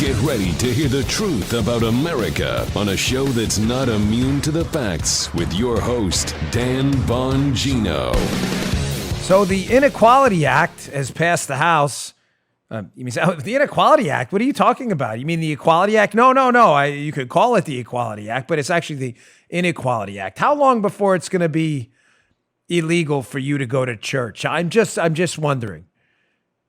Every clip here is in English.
Get ready to hear the truth about America on a show that's not immune to the facts with your host, Dan Bongino. So the Inequality Act has passed the House. You mean the Inequality Act? What are you talking about? You mean the Equality Act? No. You could call it the Equality Act, but it's actually the Inequality Act. How long before it's going to be illegal for you to go to church? I'm just wondering.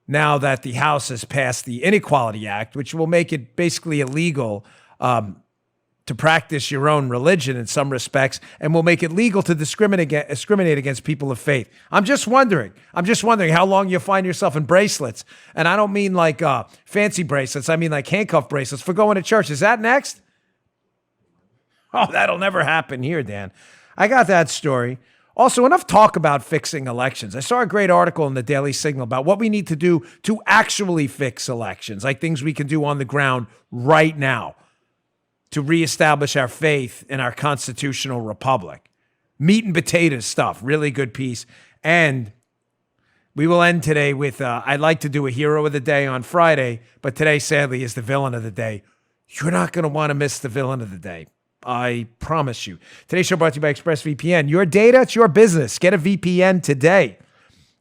Now that the House has passed the Inequality Act, which will make it basically illegal to practice your own religion in some respects, and will make it legal to discriminate against people of faith. I'm just wondering how long you'll find yourself in bracelets. And I don't mean like fancy bracelets. I mean like handcuff bracelets for going to church. Is that next? Oh, that'll never happen here, Dan. I got that story. Also, enough talk about fixing elections. I saw a great article in the Daily Signal about what we need to do to actually fix elections, like things we can do on the ground right now to reestablish our faith in our constitutional republic. Meat and potatoes stuff, really good piece. And we will end today with, I'd like to do a hero of the day on Friday, but today, sadly, is the villain of the day. You're not going to want to miss the villain of the day. I promise you. Today's show brought to you by ExpressVPN. Your data, it's your business. Get a VPN today.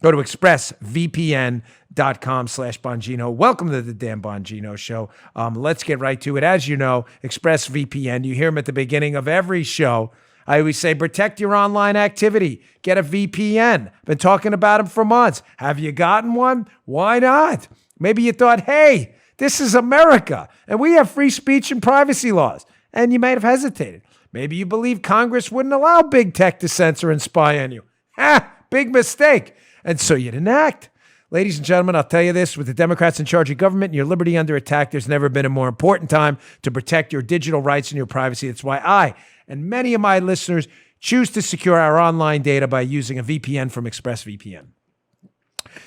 Go to expressvpn.com/Bongino. Welcome to the Dan Bongino Show. Let's get right to it. As you know, ExpressVPN, you hear them at the beginning of every show. I always say, protect your online activity. Get a VPN. Been talking about them for months. Have you gotten one? Why not? Maybe you thought, hey, this is America, and we have free speech and privacy laws. And you might have hesitated. Maybe you believe Congress wouldn't allow big tech to censor and spy on you. Big mistake. And so you didn't act. Ladies and gentlemen, I'll tell you this, with the Democrats in charge of government and your liberty under attack, there's never been a more important time to protect your digital rights and your privacy. That's why I and many of my listeners choose to secure our online data by using a VPN from ExpressVPN.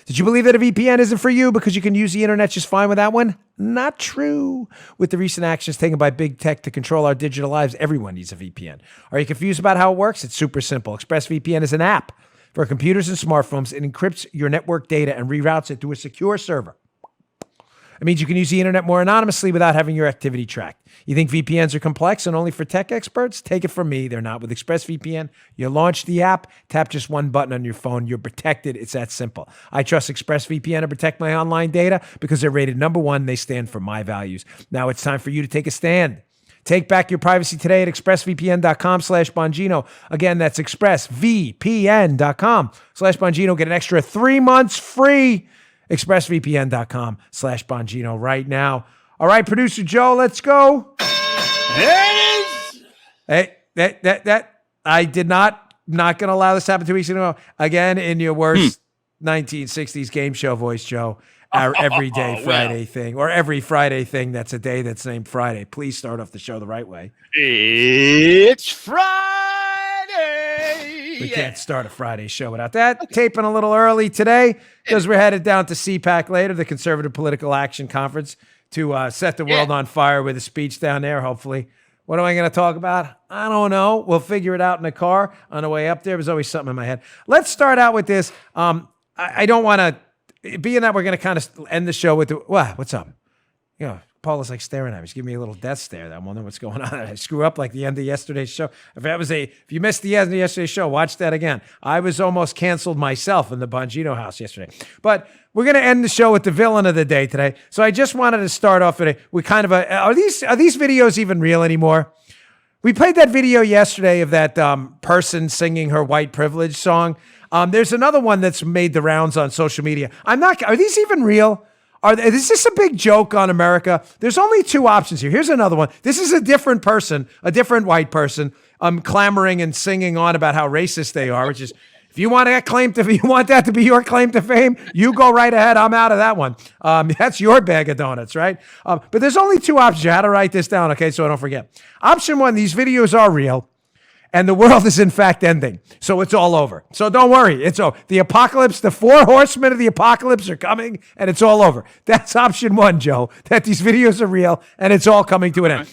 Did you believe that a VPN isn't for you because you can use the internet just fine without one? Not true. With the recent actions taken by big tech to control our digital lives, everyone needs a VPN. Are you confused about how it works? It's super simple. ExpressVPN is an app for computers and smartphones. It encrypts your network data and reroutes it to a secure server. It means you can use the internet more anonymously without having your activity tracked. You think VPNs are complex and only for tech experts? Take it from me. They're not. With ExpressVPN, you launch the app, tap just one button on your phone. You're protected. It's that simple. I trust ExpressVPN to protect my online data because they're rated #1. They stand for my values. Now it's time for you to take a stand. Take back your privacy today at expressvpn.com/Bongino. Again, that's expressvpn.com/Bongino. Get an extra 3 months free. expressvpn.com/Bongino right now. All right, producer Joe, let's go. Hey, that I did not going to allow this to happen 2 weeks ago. Again, in your worst 1960s game show voice, Joe, our everyday Friday thing, or every Friday thing that's a day that's named Friday. Please start off the show the right way. It's Friday. We can't start a Friday show without that. Taping a little early today because we're headed down to CPAC later, the Conservative Political Action Conference, to set the world on fire with a speech down there, hopefully. What am I going to talk about? I don't know. We'll figure it out in the car on the way up there. There's always something in my head. Let's start out with this. I don't want to, being that we're going to kind of end the show with, what's up? You know, Paul is like staring at me. He's giving me a little death stare. I'm wondering what's going on. I screw up like the end of yesterday's show. If you missed the end of yesterday's show, watch that again. I was almost canceled myself in the Bongino house yesterday. But we're going to end the show with the villain of the day today. So I just wanted to start off with kind of are these videos even real anymore? We played that video yesterday of that person singing her white privilege song. There's another one that's made the rounds on social media. Are these even real? Is this a big joke on America? There's only two options here. Here's another one. This is a different person, a different white person, clamoring and singing on about how racist they are, which is, if you want that to be your claim to fame, you go right ahead. I'm out of that one. That's your bag of donuts, right? But there's only two options. You had to write this down, okay, so I don't forget. Option one, these videos are real. And the world is in fact ending. So it's all over. So don't worry. It's over. The apocalypse, the 4 horsemen of the apocalypse are coming, and it's all over. That's option one, Joe, that these videos are real and it's all coming to an end.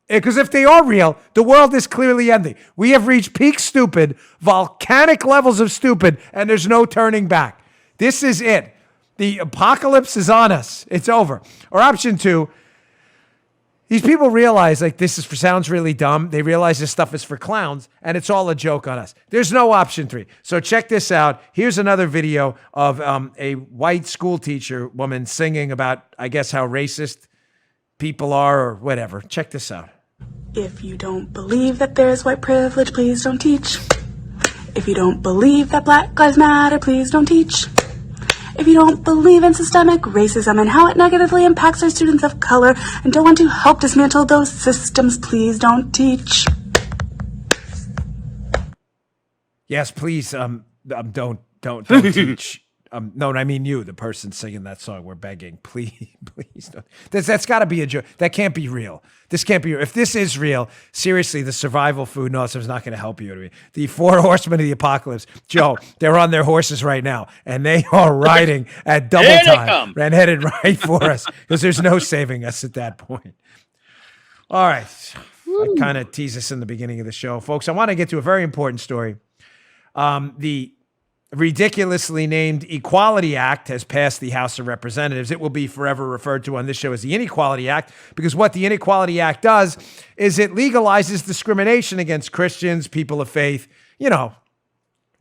Because if they are real, the world is clearly ending. We have reached peak stupid, volcanic levels of stupid, and there's no turning back. This is it. The apocalypse is on us. It's over. Or option two, These people realize like this sounds really dumb. They realize this stuff is for clowns and it's all a joke on us. There's no option 3. So check this out. Here's another video of a white school teacher woman singing about, I guess, how racist people are or whatever. Check this out. If you don't believe that there's white privilege, please don't teach. If you don't believe that Black Lives Matter, please don't teach. If you don't believe in systemic racism and how it negatively impacts our students of color and don't want to help dismantle those systems, please don't teach. Yes, please, don't teach. No, I mean you, the person singing that song. We're begging, please don't. That's got to be a joke. That can't be real. This can't be real. If this is real, seriously, the survival food nonsense is not going to help you. The 4 horsemen of the apocalypse, Joe, they're on their horses right now, and they are riding at double time and headed right for us because there's no saving us at that point. All right. I kind of teased this in the beginning of the show. Folks, I want to get to a very important story. The ridiculously named Equality Act has passed the House of Representatives. It will be forever referred to on this show as the Inequality Act because what the Inequality Act does is it legalizes discrimination against Christians, people of faith,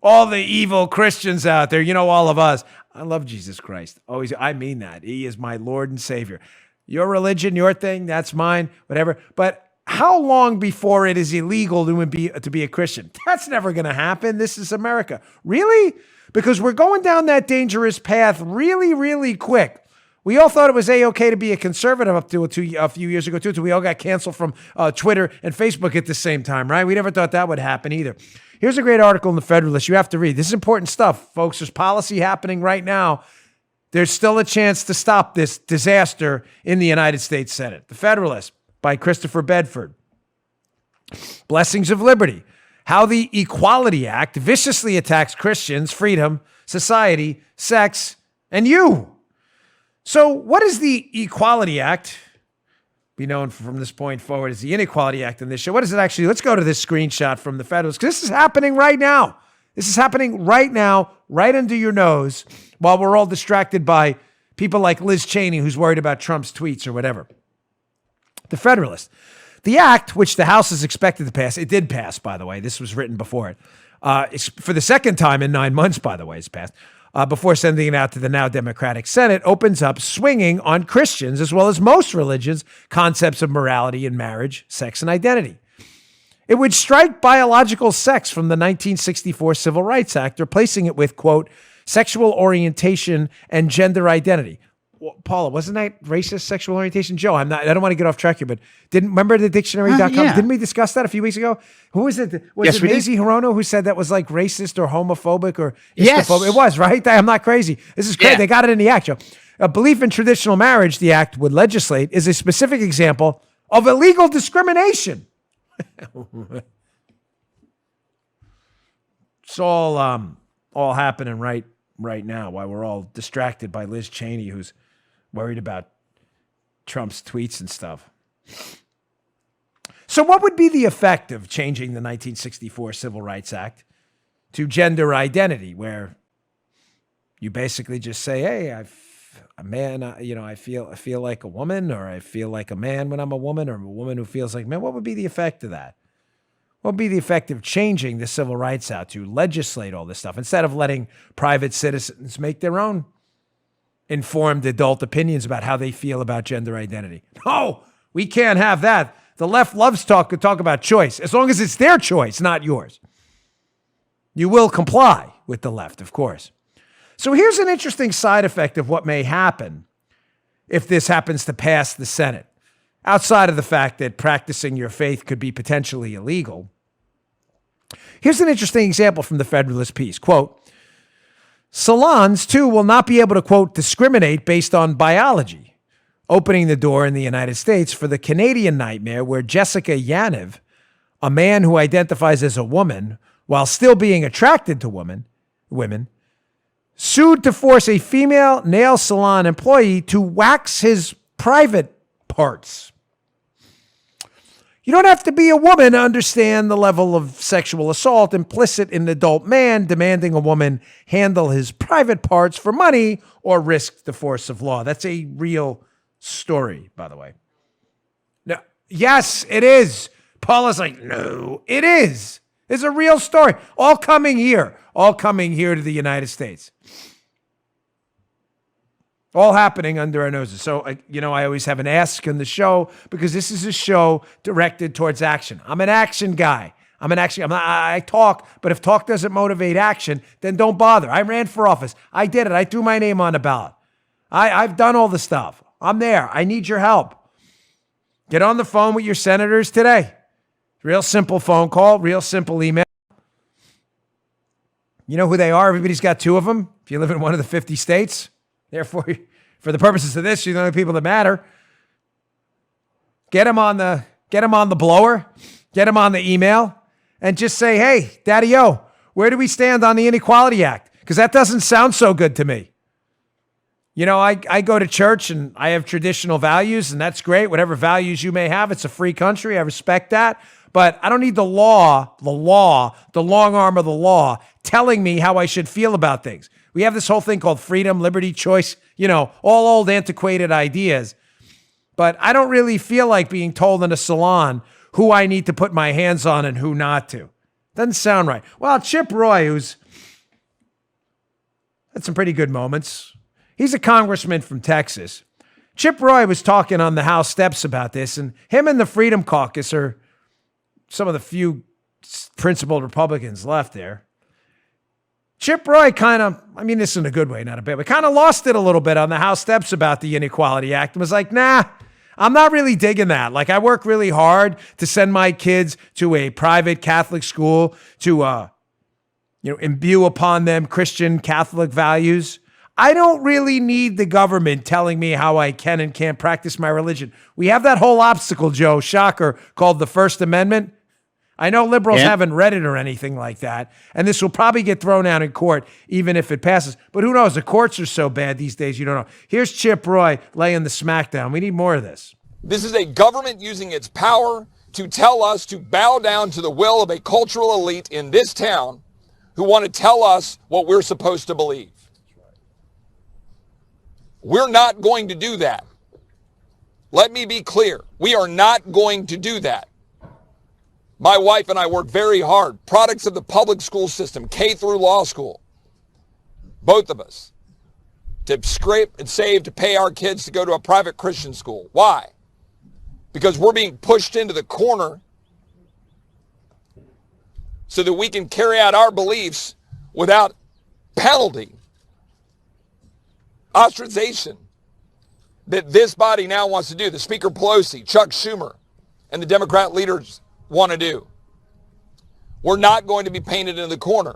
all the evil Christians out there, all of us. I love Jesus Christ. Always, I mean that. He is my Lord and Savior. Your religion, your thing, that's mine, whatever. But how long before it is illegal to be a Christian? That's never going to happen. This is America. Really? Because we're going down that dangerous path really, really quick. We all thought it was A-okay to be a conservative up to a few years ago, too, until we all got canceled from Twitter and Facebook at the same time, right? We never thought that would happen either. Here's a great article in The Federalist you have to read. This is important stuff, folks. There's policy happening right now. There's still a chance to stop this disaster in the United States Senate. The Federalist by Christopher Bedford. Blessings of Liberty. How the Equality Act viciously attacks Christians, freedom, society, sex, and you. So what is the Equality Act? Be known from this point forward as the Inequality Act in this show. What is it actually? Let's go to this screenshot from the Federalist, because this is happening right now. This is happening right now, right under your nose, while we're all distracted by people like Liz Cheney, who's worried about Trump's tweets or whatever. The Federalist. The act, which the House is expected to pass, it did pass, by the way. This was written before it. It's for the second time in 9 months, by the way, it's passed. Before sending it out to the now Democratic Senate, opens up swinging on Christians, as well as most religions, concepts of morality and marriage, sex, and identity. It would strike biological sex from the 1964 Civil Rights Act, replacing it with, quote, sexual orientation and gender identity. Well, Paula, wasn't that racist sexual orientation? Joe, I don't want to get off track here, but remember the dictionary.com? Yeah. Didn't we discuss that a few weeks ago? Who was it? Was it Maisie Hirono who said that was like racist or homophobic or Islamophobic? It was, right? I'm not crazy. This is crazy. Yeah. They got it in the act, Joe. A belief in traditional marriage, the act would legislate, is a specific example of illegal discrimination. It's all happening right now while we're all distracted by Liz Cheney, who's worried about Trump's tweets and stuff. So what would be the effect of changing the 1964 Civil Rights Act to gender identity, where you basically just say, hey, I feel like a woman, or I feel like a man when I'm a woman, or a woman who feels like a man? What would be the effect of that? What would be the effect of changing the Civil Rights Act to legislate all this stuff instead of letting private citizens make their own informed adult opinions about how they feel about gender identity? No, we can't have that. The left loves to talk about choice, as long as it's their choice, not yours. You will comply with the left, of course. So here's an interesting side effect of what may happen if this happens to pass the Senate. Outside of the fact that practicing your faith could be potentially illegal, here's an interesting example from the Federalist piece. Quote, salons, too, will not be able to, quote, discriminate based on biology, opening the door in the United States for the Canadian nightmare where Jessica Yaniv, a man who identifies as a woman while still being attracted to women, sued to force a female nail salon employee to wax his private parts. You don't have to be a woman to understand the level of sexual assault implicit in an adult man demanding a woman handle his private parts for money or risk the force of law. That's a real story, by the way. Now, Yes, it is. Paula's like, no, it is. It's a real story. All coming here to the United States. All happening under our noses. So, I always have an ask in the show because this is a show directed towards action. I'm an action guy. I talk, but if talk doesn't motivate action, then don't bother. I ran for office. I did it. I threw my name on the ballot. I've done all the stuff. I'm there. I need your help. Get on the phone with your senators today. Real simple phone call, real simple email. You know who they are? Everybody's got two of them. If you live in one of the 50 states, therefore, for the purposes of this, you're the only people that matter. Get them on the blower. Get them on the email. And just say, hey, Daddy-O, where do we stand on the Inequality Act? Because that doesn't sound so good to me. I go to church and I have traditional values, and that's great. Whatever values you may have, it's a free country. I respect that. But I don't need the long arm of the law telling me how I should feel about things. We have this whole thing called freedom, liberty, choice, all old antiquated ideas. But I don't really feel like being told in a salon who I need to put my hands on and who not to. Doesn't sound right. Well, Chip Roy, who's had some pretty good moments. He's a congressman from Texas. Chip Roy was talking on the House steps about this, and him and the Freedom Caucus are some of the few principled Republicans left there. Chip Roy this is in a good way, not a bad way, kind of lost it a little bit on the House steps about the Inequality Act and was like, nah, I'm not really digging that. Like, I work really hard to send my kids to a private Catholic school to, imbue upon them Christian Catholic values. I don't really need the government telling me how I can and can't practice my religion. We have that whole obstacle, Joe, shocker, called the First Amendment. I know liberals haven't read it or anything like that, and this will probably get thrown out in court even if it passes. But who knows? The courts are so bad these days, you don't know. Here's Chip Roy laying the smackdown. We need more of this. This is a government using its power to tell us to bow down to the will of a cultural elite in this town who want to tell us what we're supposed to believe. We're not going to do that. Let me be clear. We are not going to do that. My wife and I work very hard, products of the public school system, K through law school, both of us, to scrape and save to pay our kids to go to a private Christian school. Why? Because we're being pushed into the corner so that we can carry out our beliefs without penalty. Ostracization that this body now wants to do, the Speaker Pelosi, Chuck Schumer, and the Democrat leaders want to do. We're not going to be painted in the corner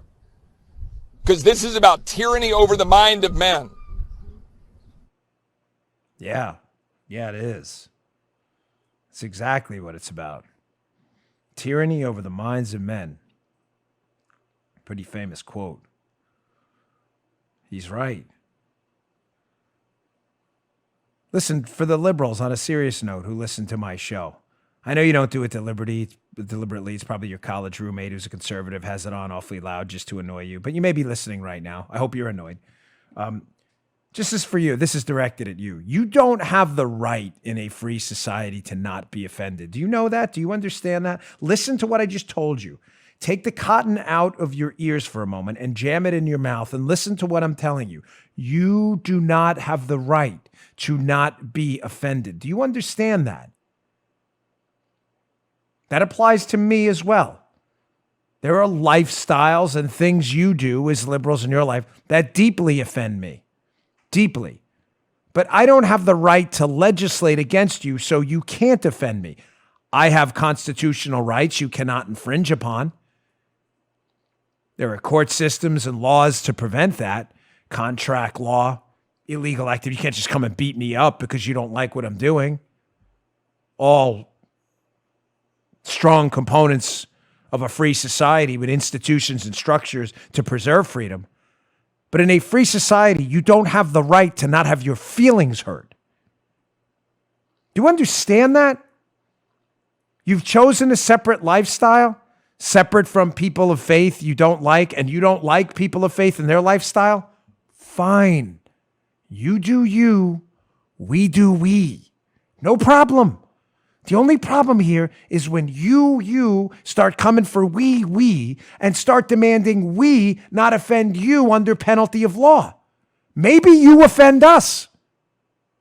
because this is about tyranny over the mind of men. Yeah, it is. It's exactly what it's about. Tyranny over the minds of men. Pretty famous quote. He's right. Listen, for the liberals, on a serious note, who listen to my show, I know you don't do it deliberately. It's probably your college roommate who's a conservative, has it on awfully loud just to annoy you. But you may be listening right now. I hope you're annoyed. Just as for you, this is directed at you. You don't have the right in a free society to not be offended. Do you know that? Do you understand that? Listen to what I just told you. Take the cotton out of your ears for a moment and jam it in your mouth and listen to what I'm telling you. You do not have the right to not be offended. Do you understand that? That applies to me as well. There are lifestyles and things you do as liberals in your life that deeply offend me. Deeply. But I don't have the right to legislate against you so you can't offend me. I have constitutional rights you cannot infringe upon. There are court systems and laws to prevent that. Contract law, illegal activity. You can't just come and beat me up because you don't like what I'm doing. All strong components of a free society with institutions and structures to preserve freedom. But in a free society, you don't have the right to not have your feelings hurt. Do you understand that? You've chosen a separate lifestyle, separate from people of faith you don't like, and you don't like people of faith and their lifestyle? Fine. You do you, we do we. No problem. The only problem here is when you start coming for we, and start demanding we not offend you under penalty of law. Maybe you offend us.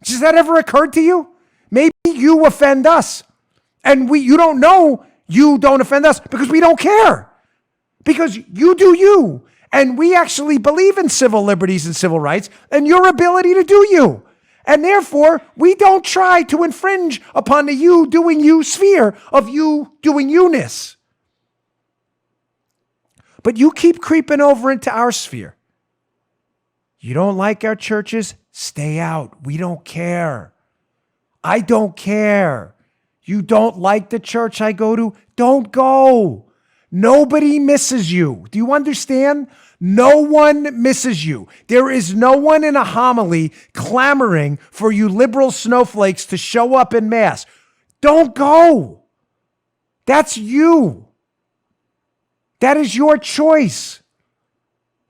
Has that ever occurred to you? Maybe you offend us. And you don't know you don't offend us because we don't care. Because you do you. And we actually believe in civil liberties and civil rights and your ability to do you. And therefore, we don't try to infringe upon the you doing you sphere of you doing you-ness. But you keep creeping over into our sphere. You don't like our churches? Stay out. We don't care. I don't care. You don't like the church I go to? Don't go. Nobody misses you. Do you understand? No one misses you. There is no one in a homily clamoring for you liberal snowflakes to show up en masse. Don't go. That's you. That is your choice.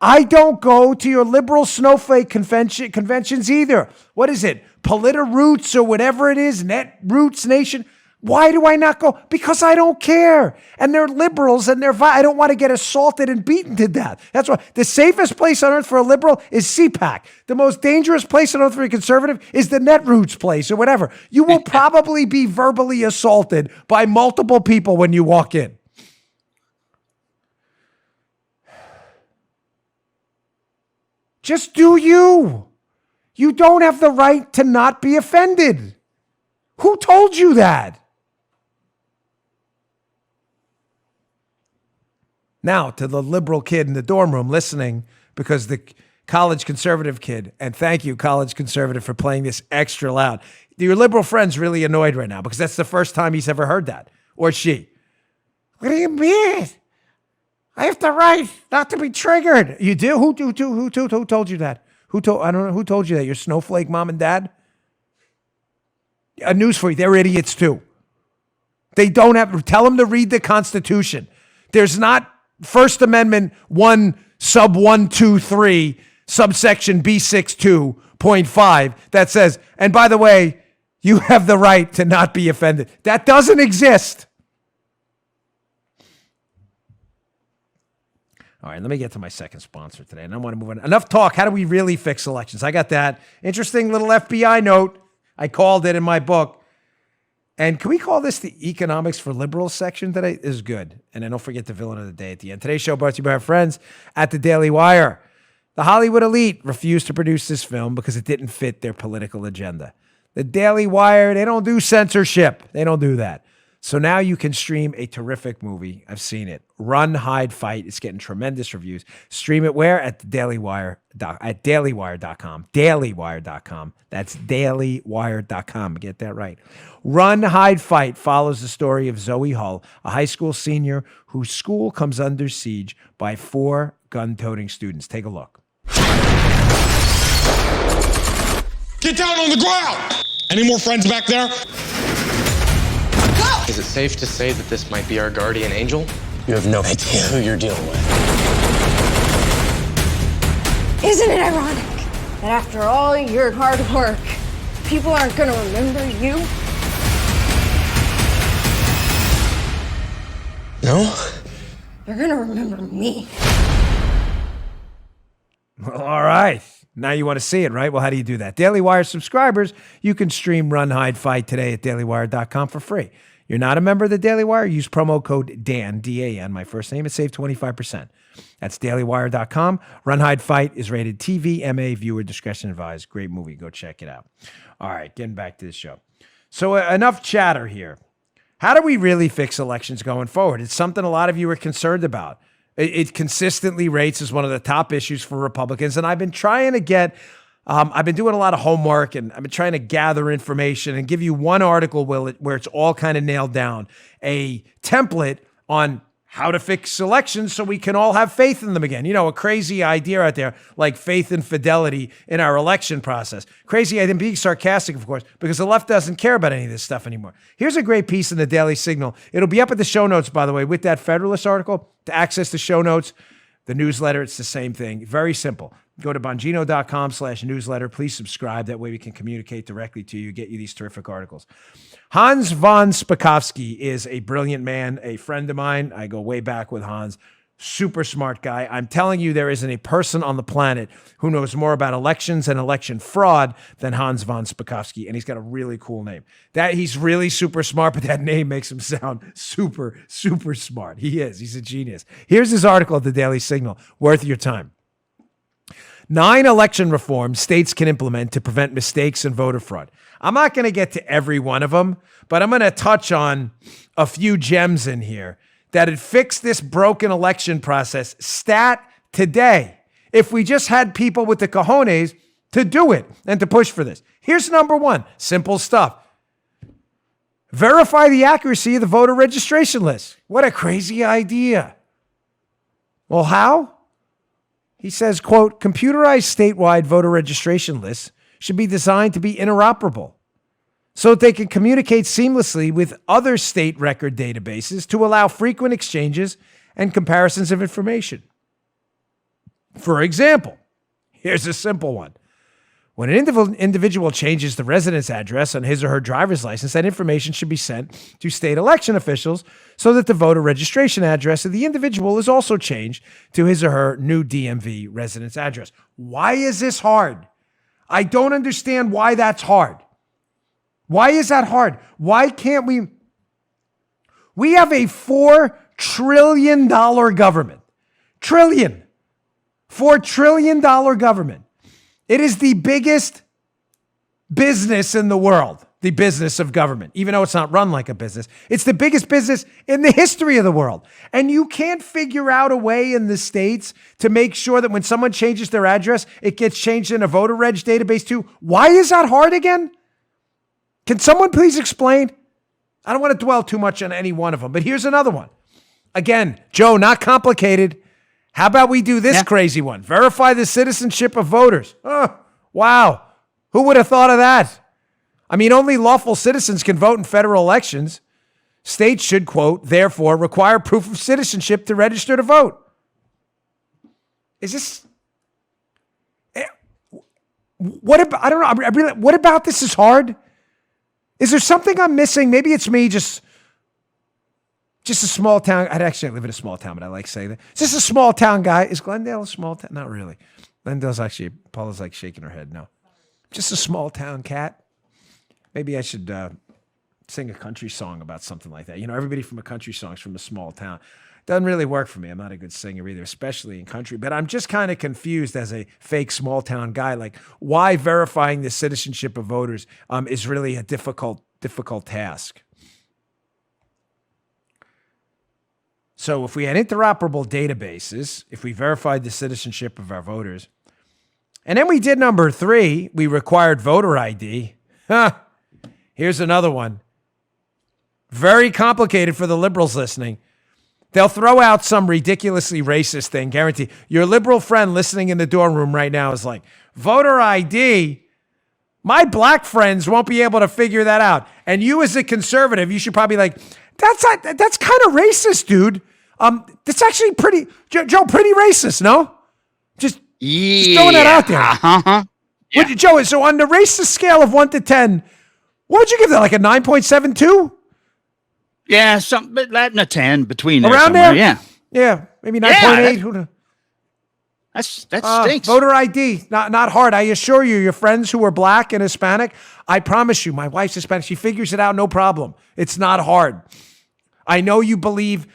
I don't go to your liberal snowflake conventions either. What is it? Polita-Roots or whatever it is, Net Roots Nation. Why do I not go? Because I don't care. And they're liberals and I don't want to get assaulted and beaten to death. That's why the safest place on earth for a liberal is CPAC. The most dangerous place on earth for a conservative is the Netroots place or whatever. You will probably be verbally assaulted by multiple people when you walk in. Just do you. You don't have the right to not be offended. Who told you that? Now, to the liberal kid in the dorm room listening, because the college conservative kid, and thank you, college conservative, for playing this extra loud. Your liberal friend's really annoyed right now because that's the first time he's ever heard that, or she. What do you mean? I have the right not to be triggered. You do? Who told you that? I don't know. Who told you that? Your snowflake mom and dad? A news for you. They're idiots too. They don't have, tell them to read the Constitution. There's not First Amendment 1(1)(2)(3) subsection B62.5 that says, and by the way, you have the right to not be offended. That doesn't exist. All right, let me get to my second sponsor today, and I want to move on. Enough talk. How do we really fix elections? I got that. Interesting little FBI note. I called it in my book. And can we call this the Economics for Liberals section today? This is good. And then don't forget the villain of the day at the end. Today's show brought to you by our friends at the Daily Wire. The Hollywood elite refused to produce this film because it didn't fit their political agenda. The Daily Wire, they don't do censorship. They don't do that. So now you can stream a terrific movie. I've seen it. Run, Hide, Fight. It's getting tremendous reviews. Stream it where? At the at dailywire.com. Dailywire.com. That's dailywire.com. Get that right. Run, Hide, Fight follows the story of Zoe Hull, a high school senior whose school comes under siege by 4 gun-toting students. Take a look. Get down on the ground! Any more friends back there? Is it safe to say that this might be our guardian angel? You have no idea who you're dealing with. Isn't it ironic that after all your hard work, people aren't going to remember you? No? They're going to remember me. Well, all right. Now you want to see it, right? Well, how do you do that? Daily Wire subscribers, you can stream Run, Hide, Fight today at dailywire.com for free. You're not a member of the Daily Wire? Use promo code DAN, D-A-N, my first name, and save 25%. That's dailywire.com. Run, Hide, Fight is rated TV, MA, viewer discretion advised. Great movie. Go check it out. All right, getting back to the show. So enough chatter here. How do we really fix elections going forward? It's something a lot of you are concerned about. It consistently rates as one of the top issues for Republicans. And I've been trying to get, I've been doing a lot of homework and I've been trying to gather information and give you one article where it's all kind of nailed down, a template on how to fix elections so we can all have faith in them again. You know, a crazy idea out there like faith and fidelity in our election process. Crazy idea, being sarcastic, of course, because the left doesn't care about any of this stuff anymore. Here's a great piece in the Daily Signal. It'll be up at the show notes, by the way, with that Federalist article. To access the show notes, the newsletter, it's the same thing. Very simple. Go to bongino.com/newsletter. Please subscribe. That way we can communicate directly to you, get you these terrific articles. Hans von Spakovsky is a brilliant man, a friend of mine. I go way back with Hans. Super smart guy. I'm telling you, there isn't a person on the planet who knows more about elections and election fraud than Hans von Spakovsky, and he's got a really cool name. That he's really super smart, but that name makes him sound super, super smart. He is. He's a genius. Here's his article at the Daily Signal. Worth your time. 9 election reforms states can implement to prevent mistakes and voter fraud. I'm not going to get to every one of them, but I'm going to touch on a few gems in here that had fixed this broken election process stat today. If we just had people with the cojones to do it and to push for this. Here's number 1, simple stuff. Verify the accuracy of the voter registration list. What a crazy idea. Well, how? He says, quote, computerized statewide voter registration lists should be designed to be interoperable so that they can communicate seamlessly with other state record databases to allow frequent exchanges and comparisons of information. For example, here's a simple one. When an individual changes the residence address on his or her driver's license, that information should be sent to state election officials so that the voter registration address of the individual is also changed to his or her new DMV residence address. Why is this hard? I don't understand why that's hard. Why is that hard? Why can't we? We have a $4 trillion government. $4 trillion government. It is the biggest business in the world, the business of government, even though it's not run like a business. It's the biggest business in the history of the world. And you can't figure out a way in the states to make sure that when someone changes their address, it gets changed in a voter reg database too. Why is that hard again? Can someone please explain? I don't want to dwell too much on any one of them, but here's another one. Again, Joe, not complicated. How about we do this crazy one? Verify the citizenship of voters. Oh, wow. Who would have thought of that? I mean, only lawful citizens can vote in federal elections. States should, quote, therefore require proof of citizenship to register to vote. Is this... What about, I don't know. What about this is hard? Is there something I'm missing? Maybe it's me just a small town. I live in a small town, but I like saying that. Is this a small town guy? Is Glendale a small town? Not really. Glendale's actually, Paula's like shaking her head. No. Just a small town cat. Maybe I should sing a country song about something like that. You know, everybody from a country song is from a small town. Doesn't really work for me. I'm not a good singer either, especially in country. But I'm just kind of confused as a fake small town guy, like why verifying the citizenship of voters is really a difficult task. So if we had interoperable databases, if we verified the citizenship of our voters, and then we did number 3, we required voter ID. Here's another one. Very complicated for the liberals listening. They'll throw out some ridiculously racist thing, guarantee. Your liberal friend listening in the dorm room right now is like, voter ID? My black friends won't be able to figure that out. And you as a conservative, you should probably like, that's kind of racist, dude. That's actually pretty, Joe, pretty racist, no? Just throwing that out there. Uh-huh. Yeah. Joe, so on the racist scale of 1 to 10, what would you give that, like a 9.72? Yeah, something, but that and a 10 between there around somewhere. there? Yeah, maybe 9.8. That stinks. Voter ID, not hard. I assure you, your friends who are black and Hispanic, I promise you, my wife's Hispanic. She figures it out, no problem. It's not hard. I know you believe,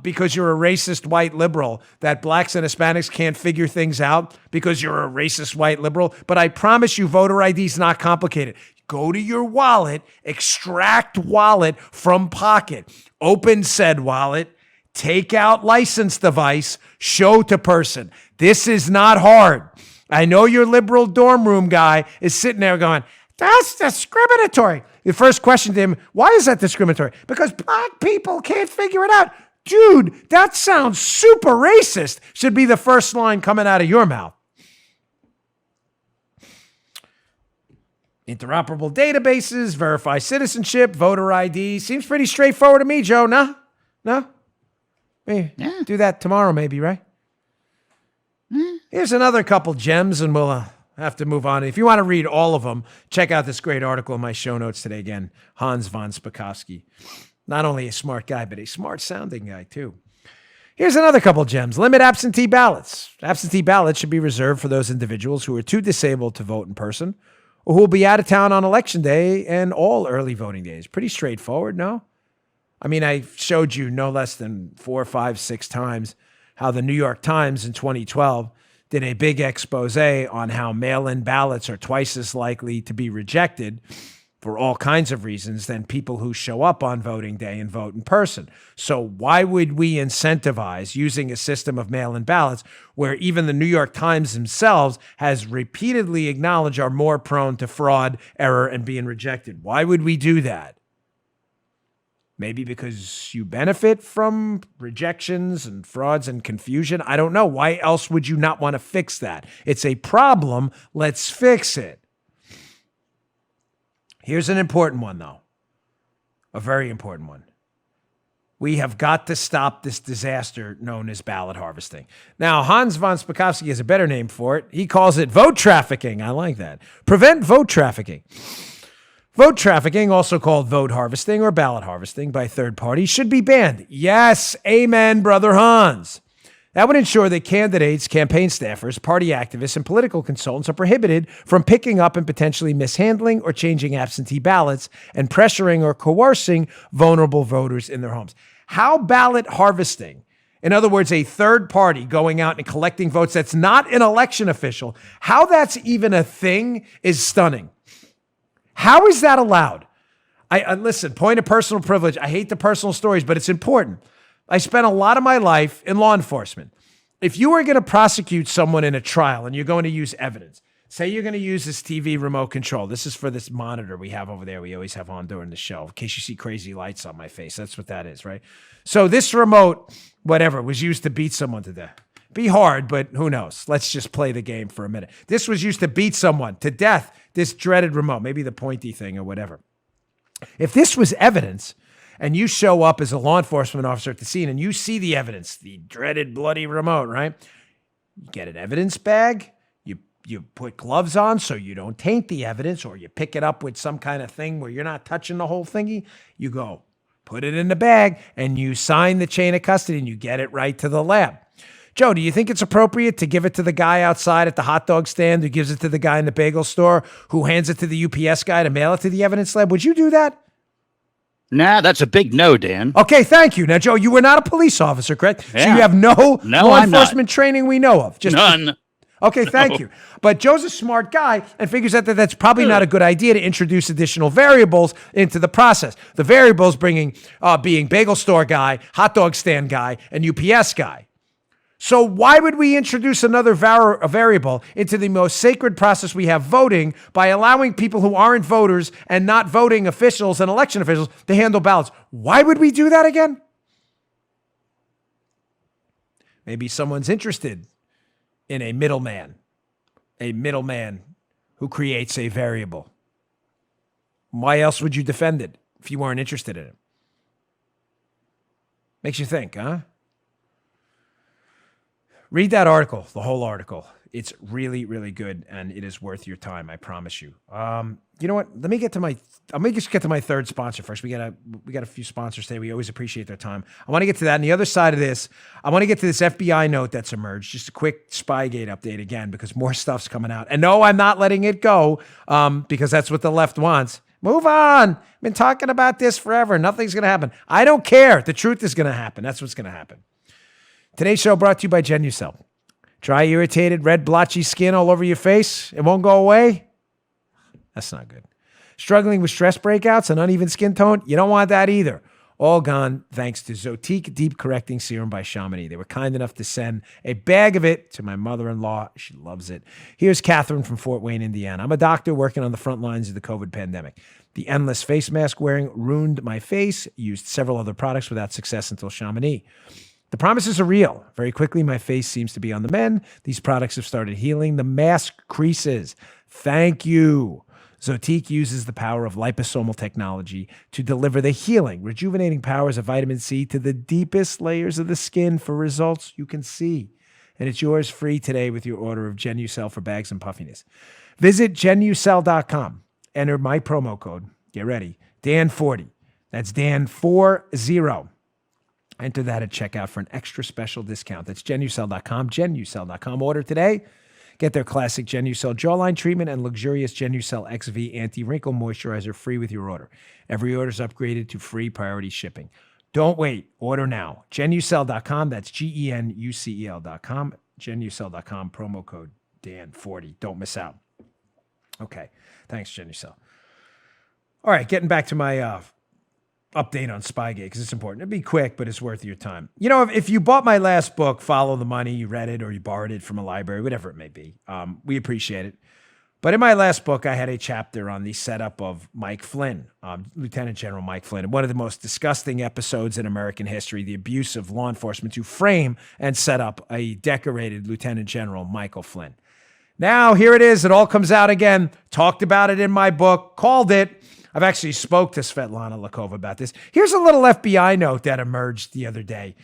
because you're a racist white liberal, that blacks and Hispanics can't figure things out because you're a racist white liberal. But I promise you, voter ID is not complicated. Go to your wallet, extract wallet from pocket, open said wallet, take out license device, show to person. This is not hard. I know your liberal dorm room guy is sitting there going, that's discriminatory. The first question to him, why is that discriminatory? Because black people can't figure it out. Dude, that sounds super racist, should be the first line coming out of your mouth. Interoperable databases, verify citizenship, voter ID. Seems pretty straightforward to me, Joe. No? Yeah. Do that tomorrow maybe, right? Here's another couple gems, and we'll have to move on. If you want to read all of them, check out this great article in my show notes today. Again, Hans von Spakovsky. Not only a smart guy, but a smart-sounding guy, too. Here's another couple gems. Limit absentee ballots. Absentee ballots should be reserved for those individuals who are too disabled to vote in person or who will be out of town on Election Day and all early voting days. Pretty straightforward, no? I mean, I showed you no less than 4, 5, 6 times how the New York Times in 2012 did a big expose on how mail-in ballots are twice as likely to be rejected for all kinds of reasons than people who show up on voting day and vote in person. So why would we incentivize using a system of mail-in ballots where even the New York Times themselves has repeatedly acknowledged are more prone to fraud, error, and being rejected? Why would we do that? Maybe because you benefit from rejections and frauds and confusion. I don't know. Why else would you not want to fix that? It's a problem. Let's fix it. Here's an important one, though. A very important one. We have got to stop this disaster known as ballot harvesting. Now, Hans von Spakovsky has a better name for it. He calls it vote trafficking. I like that. Prevent vote trafficking. Vote trafficking, also called vote harvesting or ballot harvesting by third parties, should be banned. Yes, amen, Brother Hans. That would ensure that candidates, campaign staffers, party activists, and political consultants are prohibited from picking up and potentially mishandling or changing absentee ballots and pressuring or coercing vulnerable voters in their homes. How ballot harvesting, in other words, a third party going out and collecting votes that's not an election official, how that's even a thing is stunning. How is that allowed? I listen, point of personal privilege. I hate the personal stories, but it's important. I spent a lot of my life in law enforcement. If you are going to prosecute someone in a trial and you're going to use evidence, say you're going to use this TV remote control. This is for this monitor we have over there. We always have on during the show in case you see crazy lights on my face. That's what that is, right? So this remote, whatever, was used to beat someone to death. Be hard, but who knows? Let's just play the game for a minute. This was used to beat someone to death, this dreaded remote, maybe the pointy thing or whatever. If this was evidence and you show up as a law enforcement officer at the scene and you see the evidence, the dreaded bloody remote, right? You get an evidence bag, you put gloves on so you don't taint the evidence, or you pick it up with some kind of thing where you're not touching the whole thingy. You go, put it in the bag, and you sign the chain of custody and you get it right to the lab. Joe, do you think it's appropriate to give it to the guy outside at the hot dog stand who gives it to the guy in the bagel store who hands it to the UPS guy to mail it to the evidence lab? Would you do that? Nah, that's a big no, Dan. Okay, thank you. Now, Joe, you were not a police officer, correct? Yeah. So you have no law I'm enforcement training we know of. None. Okay, thank you. But Joe's a smart guy and figures out that that's probably not a good idea to introduce additional variables into the process. The variables being bagel store guy, hot dog stand guy, and UPS guy. So why would we introduce another variable into the most sacred process we have, voting, by allowing people who aren't voters and not voting officials and election officials to handle ballots? Why would we do that again? Maybe someone's interested in a middleman who creates a variable. Why else would you defend it if you weren't interested in it? Makes you think, huh? Read that article, the whole article. It's really, really good, and it is worth your time. I promise you. You know what? Let me get to my third sponsor first. We got a few sponsors today. We always appreciate their time. I want to get to that. And the other side of this, I want to get to this FBI note that's emerged. Just a quick Spygate update again, because more stuff's coming out. And no, I'm not letting it go, because that's what the left wants. Move on. I've been talking about this forever. Nothing's going to happen. I don't care. The truth is going to happen. That's what's going to happen. Today's show brought to you by Genucel. Dry, irritated, red, blotchy skin all over your face? It won't go away? That's not good. Struggling with stress breakouts and uneven skin tone? You don't want that either. All gone thanks to Zotique Deep Correcting Serum by Chamonix. They were kind enough to send a bag of it to my mother-in-law. She loves it. Here's Catherine from Fort Wayne, Indiana. I'm a doctor working on the front lines of the COVID pandemic. The endless face mask wearing ruined my face. Used several other products without success until Chamonix. The promises are real. Very quickly, my face seems to be on the mend. These products have started healing the mask creases. Thank you. Zotique uses the power of liposomal technology to deliver the healing, rejuvenating powers of vitamin C to the deepest layers of the skin for results you can see. and it's yours free today with your order of Genucel for bags and puffiness. Visit Genucel.com. Enter my promo code. Get ready. Dan40. That's Dan40. Enter that at checkout for an extra special discount. That's Genucel.com. Genucel.com. Order today. Get their classic Genucel jawline treatment and luxurious Genucel XV anti-wrinkle moisturizer free with your order. Every order is upgraded to free priority shipping. Don't wait. Order now. Genucel.com. That's Genucel.com. Genucel.com. Promo code Dan40. Don't miss out. Okay. Thanks, Genucel. All right. Getting back to my update on Spygate, because it's important. It'll be quick, but it's worth your time. You know, if you bought my last book, Follow the Money, you read it or you borrowed it from a library, whatever it may be, we appreciate it. But in my last book, I had a chapter on the setup of Mike Flynn, Lieutenant General Mike Flynn, one of the most disgusting episodes in American history, the abuse of law enforcement to frame and set up a decorated Lieutenant General Michael Flynn. Now, here it is. It all comes out again. Talked about it in my book, called it. I've actually spoke to Svetlana Lakova about this. Here's a little FBI note that emerged the other day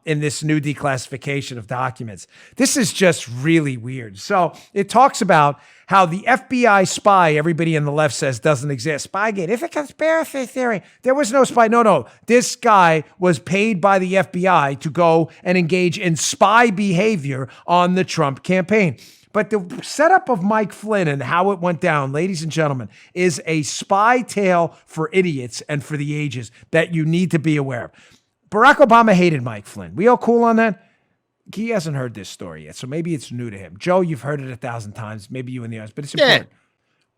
in this new declassification of documents. This is just really weird. So it talks about how the FBI spy, everybody on the left says doesn't exist. Spygate, it's a conspiracy theory. There was no spy. No. This guy was paid by the FBI to go and engage in spy behavior on the Trump campaign. But the setup of Mike Flynn and how it went down, ladies and gentlemen, is a spy tale for idiots and for the ages that you need to be aware of. Barack Obama hated Mike Flynn. We all cool on that? He hasn't heard this story yet, so maybe it's new to him. Joe, you've heard it 1,000 times, maybe you in the audience, but it's important.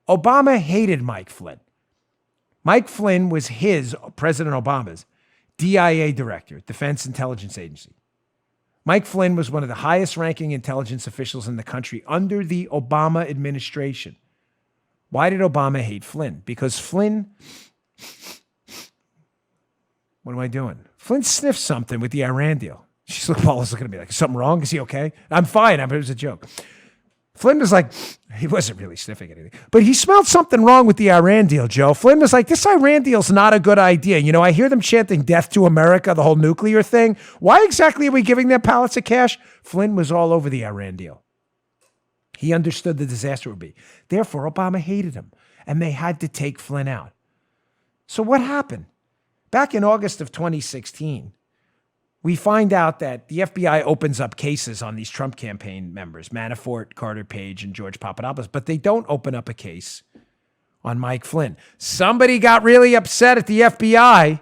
Yeah. Obama hated Mike Flynn. Mike Flynn was President Obama's DIA director, Defense Intelligence Agency. Mike Flynn was one of the highest-ranking intelligence officials in the country under the Obama administration. Why did Obama hate Flynn? Because Flynn... What am I doing? Flynn sniffed something with the Iran deal. Paula's looking at me like, is something wrong? Is he okay? I'm fine. It was a joke. Flynn was like, he wasn't really sniffing anything, but he smelled something wrong with the Iran deal, Joe. Flynn was like, this Iran deal's not a good idea. You know, I hear them chanting death to America, the whole nuclear thing. Why exactly are we giving them pallets of cash? Flynn was all over the Iran deal. He understood the disaster would be. Therefore, Obama hated him, and they had to take Flynn out. So what happened? Back in August of 2016, we find out that the FBI opens up cases on these Trump campaign members, Manafort, Carter Page, and George Papadopoulos, but they don't open up a case on Mike Flynn. Somebody got really upset at the FBI,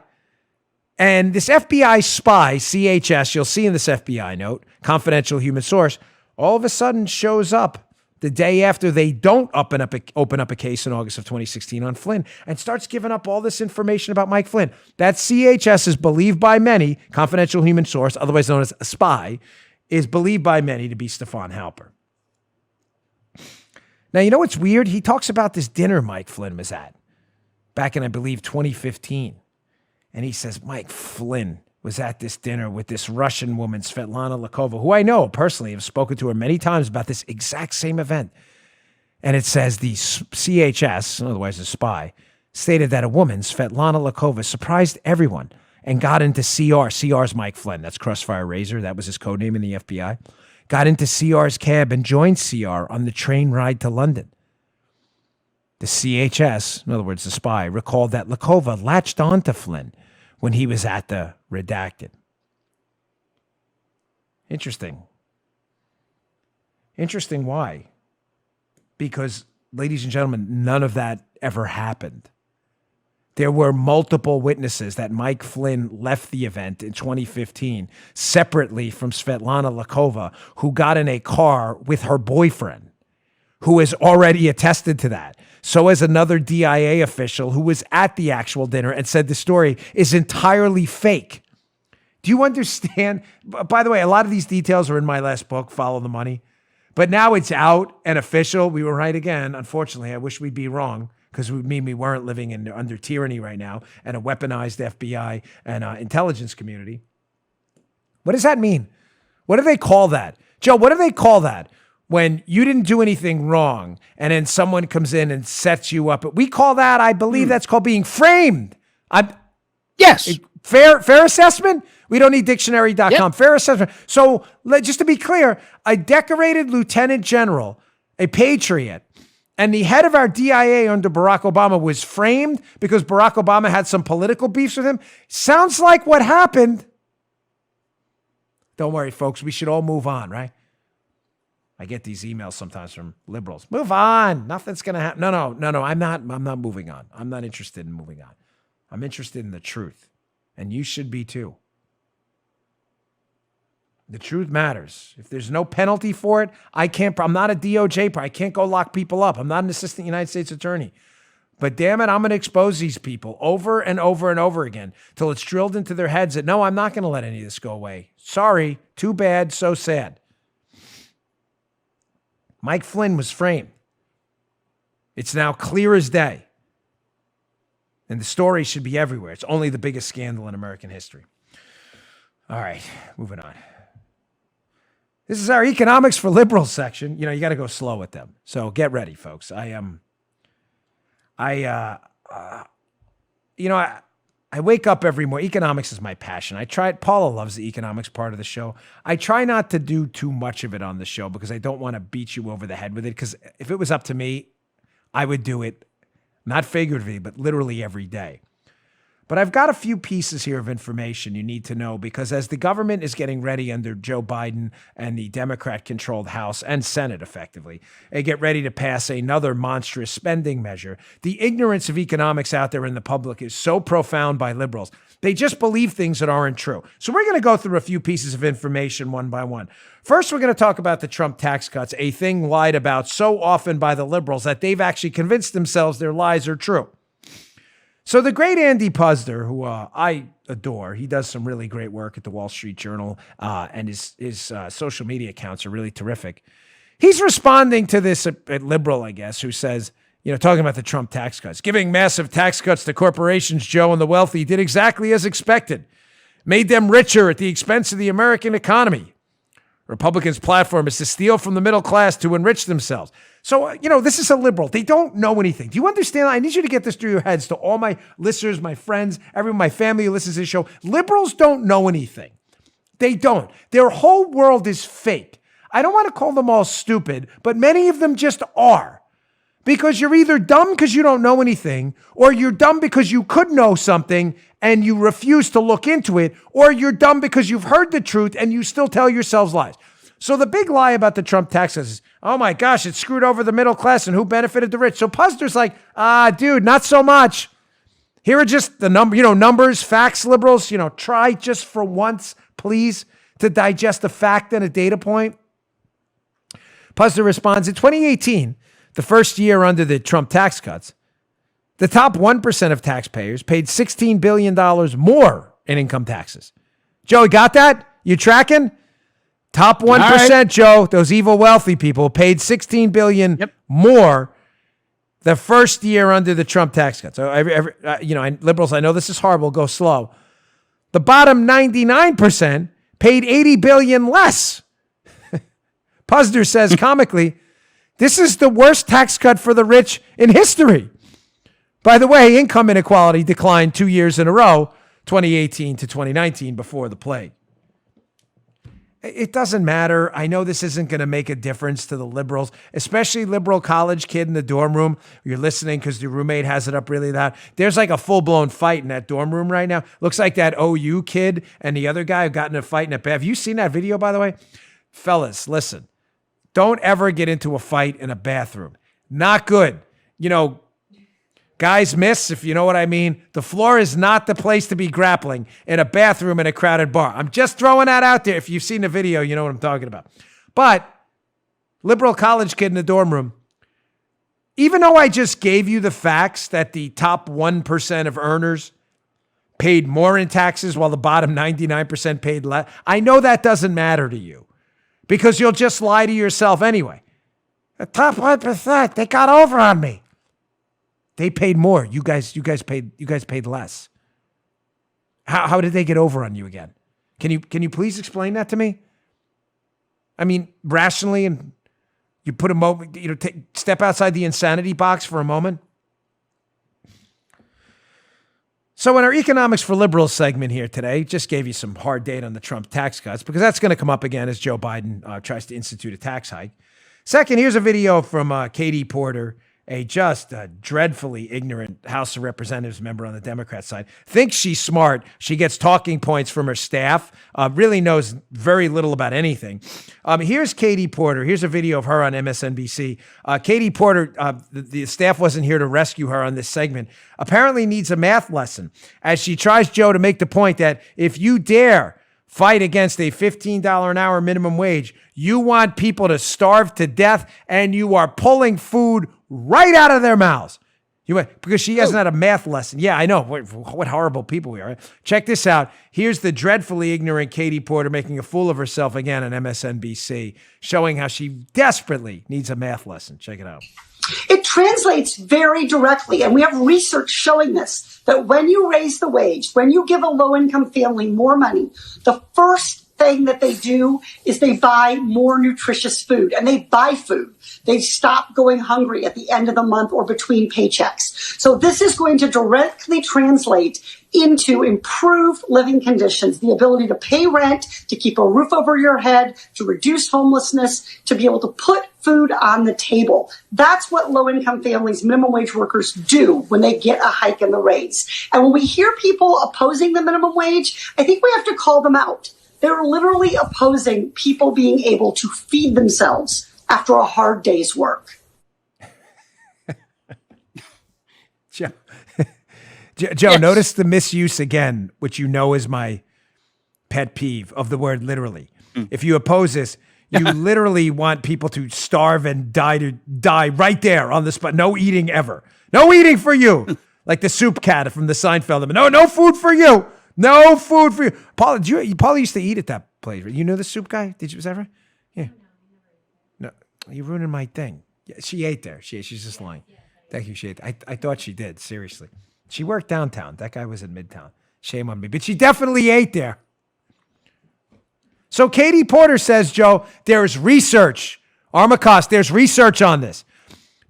and this FBI spy, CHS, you'll see in this FBI note, confidential human source, all of a sudden shows up the day after they don't open up a case in August of 2016 on Flynn and starts giving up all this information about Mike Flynn. That CHS is believed by many, confidential human source, otherwise known as a spy, is believed by many to be Stefan Halper. Now, you know what's weird? He talks about this dinner Mike Flynn was at back in, I believe, 2015. And he says, Mike Flynn was at this dinner with this Russian woman, Svetlana Lakova, who I know personally, have spoken to her many times about this exact same event. And it says the CHS, otherwise a spy, stated that a woman, Svetlana Lakova, surprised everyone and got into CR. CR's Mike Flynn. That's Crossfire Razor. That was his code name in the FBI. Got into CR's cab and joined CR on the train ride to London. The CHS, in other words, the spy, recalled that Lakova latched onto Flynn when he was at the redacted. Interesting. Interesting why? Because, ladies and gentlemen, none of that ever happened. There were multiple witnesses that Mike Flynn left the event in 2015 separately from Svetlana Lakova, who got in a car with her boyfriend, who has already attested to that. So has another DIA official who was at the actual dinner and said the story is entirely fake. Do you understand? By the way, a lot of these details are in my last book, Follow the Money. But now it's out and official. We were right again. Unfortunately, I wish we'd be wrong, because it would mean we weren't living under tyranny right now and a weaponized FBI and intelligence community. What does that mean? What do they call that? Joe, what do they call that? When you didn't do anything wrong and then someone comes in and sets you up. We call that, I believe that's called being framed. Yes. Fair assessment? We don't need dictionary.com. Yep. Fair assessment. So just to be clear, a decorated lieutenant general, a patriot, and the head of our DIA under Barack Obama was framed because Barack Obama had some political beefs with him. Sounds like what happened. Don't worry, folks. We should all move on, right? I get these emails sometimes from liberals. Move on. Nothing's going to happen. No. I'm not moving on. I'm not interested in moving on. I'm interested in the truth. And you should be too. The truth matters. If there's no penalty for it, I'm not a DOJ. I can't go lock people up. I'm not an assistant United States attorney. But damn it, I'm going to expose these people over and over and over again till it's drilled into their heads that, no, I'm not going to let any of this go away. Sorry. Too bad. So sad. Mike Flynn was framed. It's now clear as day. And the story should be everywhere. It's only the biggest scandal in American history. All right, moving on. This is our economics for liberals section. You got to go slow with them. So get ready, folks. I wake up every morning. Economics is my passion. Paula loves the economics part of the show. I try not to do too much of it on the show because I don't want to beat you over the head with it. Because if it was up to me, I would do it, not figuratively, but literally every day. But I've got a few pieces here of information you need to know because as the government is getting ready under Joe Biden and the Democrat-controlled House and Senate, effectively, they get ready to pass another monstrous spending measure. The ignorance of economics out there in the public is so profound by liberals. They just believe things that aren't true. So we're going to go through a few pieces of information one by one. First, we're going to talk about the Trump tax cuts, a thing lied about so often by the liberals that they've actually convinced themselves their lies are true. So the great Andy Puzder, who I adore, he does some really great work at the Wall Street Journal, and his social media accounts are really terrific. He's responding to this liberal, I guess, who says, talking about the Trump tax cuts, giving massive tax cuts to corporations, Joe, and the wealthy did exactly as expected, made them richer at the expense of the American economy. Republicans' platform is to steal from the middle class to enrich themselves. So, this is a liberal. They don't know anything. Do you understand? I need you to get this through your heads to all my listeners, my friends, everyone, my family who listens to this show. Liberals don't know anything. They don't. Their whole world is fake. I don't want to call them all stupid, but many of them just are. Because you're either dumb because you don't know anything, or you're dumb because you could know something and you refuse to look into it, or you're dumb because you've heard the truth and you still tell yourselves lies. So the big lie about the Trump tax cuts is, oh my gosh, it screwed over the middle class and who benefited the rich. So Puzder's like, dude, not so much. Here are just the numbers, facts, liberals, try just for once, please, to digest a fact and a data point. Puzder responds, in 2018, the first year under the Trump tax cuts, the top 1% of taxpayers paid $16 billion more in income taxes. Joe, you got that? You tracking? Top 1%, right. Joe, those evil wealthy people paid $16 billion more the first year under the Trump tax cuts. So, liberals, I know this is hard. We'll go slow. The bottom 99% paid $80 billion less. Puzder says comically, this is the worst tax cut for the rich in history. By the way, income inequality declined 2 years in a row, 2018 to 2019, before the plague. It doesn't matter. I know this isn't going to make a difference to the liberals, especially liberal college kid in the dorm room. You're listening because your roommate has it up really loud. There's like a full-blown fight in that dorm room right now. Looks like that OU kid and the other guy have gotten a fight in a bath. Have you seen that video, by the way? Fellas, listen. Don't ever get into a fight in a bathroom. Not good. Guys miss, if you know what I mean. The floor is not the place to be grappling in a bathroom in a crowded bar. I'm just throwing that out there. If you've seen the video, you know what I'm talking about. But liberal college kid in the dorm room, even though I just gave you the facts that the top 1% of earners paid more in taxes while the bottom 99% paid less, I know that doesn't matter to you because you'll just lie to yourself anyway. The top 1%, they got over on me. They paid more. You guys paid less. How did they get over on you again? Can you please explain that to me? I mean, rationally, and you put a moment, step outside the insanity box for a moment. So in our Economics for Liberals segment here today, just gave you some hard data on the Trump tax cuts because that's going to come up again as Joe Biden tries to institute a tax hike. Second, here's a video from Katie Porter, a just dreadfully ignorant House of Representatives member on the Democrat side. Thinks she's smart. She gets talking points from her staff, really knows very little about anything. Here's Katie Porter. Here's a video of her on MSNBC. Katie Porter, the staff wasn't here to rescue her on this segment, apparently needs a math lesson as she tries, Joe, to make the point that if you dare fight against a $15 an hour minimum wage, you want people to starve to death and you are pulling food right out of their mouths. Because she hasn't had a math lesson. Yeah, I know. What horrible people we are. Check this out. Here's the dreadfully ignorant Katie Porter making a fool of herself again on MSNBC, showing how she desperately needs a math lesson. Check it out. It translates very directly, and we have research showing this, that when you raise the wage, when you give a low-income family more money, the first thing that they do is they buy more nutritious food, and they buy food. They stop going hungry at the end of the month or between paychecks. So this is going to directly translate into improved living conditions, the ability to pay rent, to keep a roof over your head, to reduce homelessness, to be able to put food on the table. That's what low-income families, minimum wage workers do when they get a hike in the raise. And when we hear people opposing the minimum wage, I think we have to call them out. They're literally opposing people being able to feed themselves after a hard day's work. Joe, yes. Notice the misuse again, which you know is my pet peeve of the word literally. If you oppose this, you literally want people to starve and die right there on the spot. No eating ever. No eating for you. Like the soup cat from the Seinfeld. No food for you. No food for you. Paula used to eat at that place. You know the soup guy? Did you ever? Yeah. No, you're ruining my thing. Yeah, she ate there. She's just lying. Thank you. She ate. I thought she did. Seriously. She worked downtown. That guy was in Midtown. Shame on me. But she definitely ate there. So Katie Porter says, Joe, there's research. Armacost, there's research on this.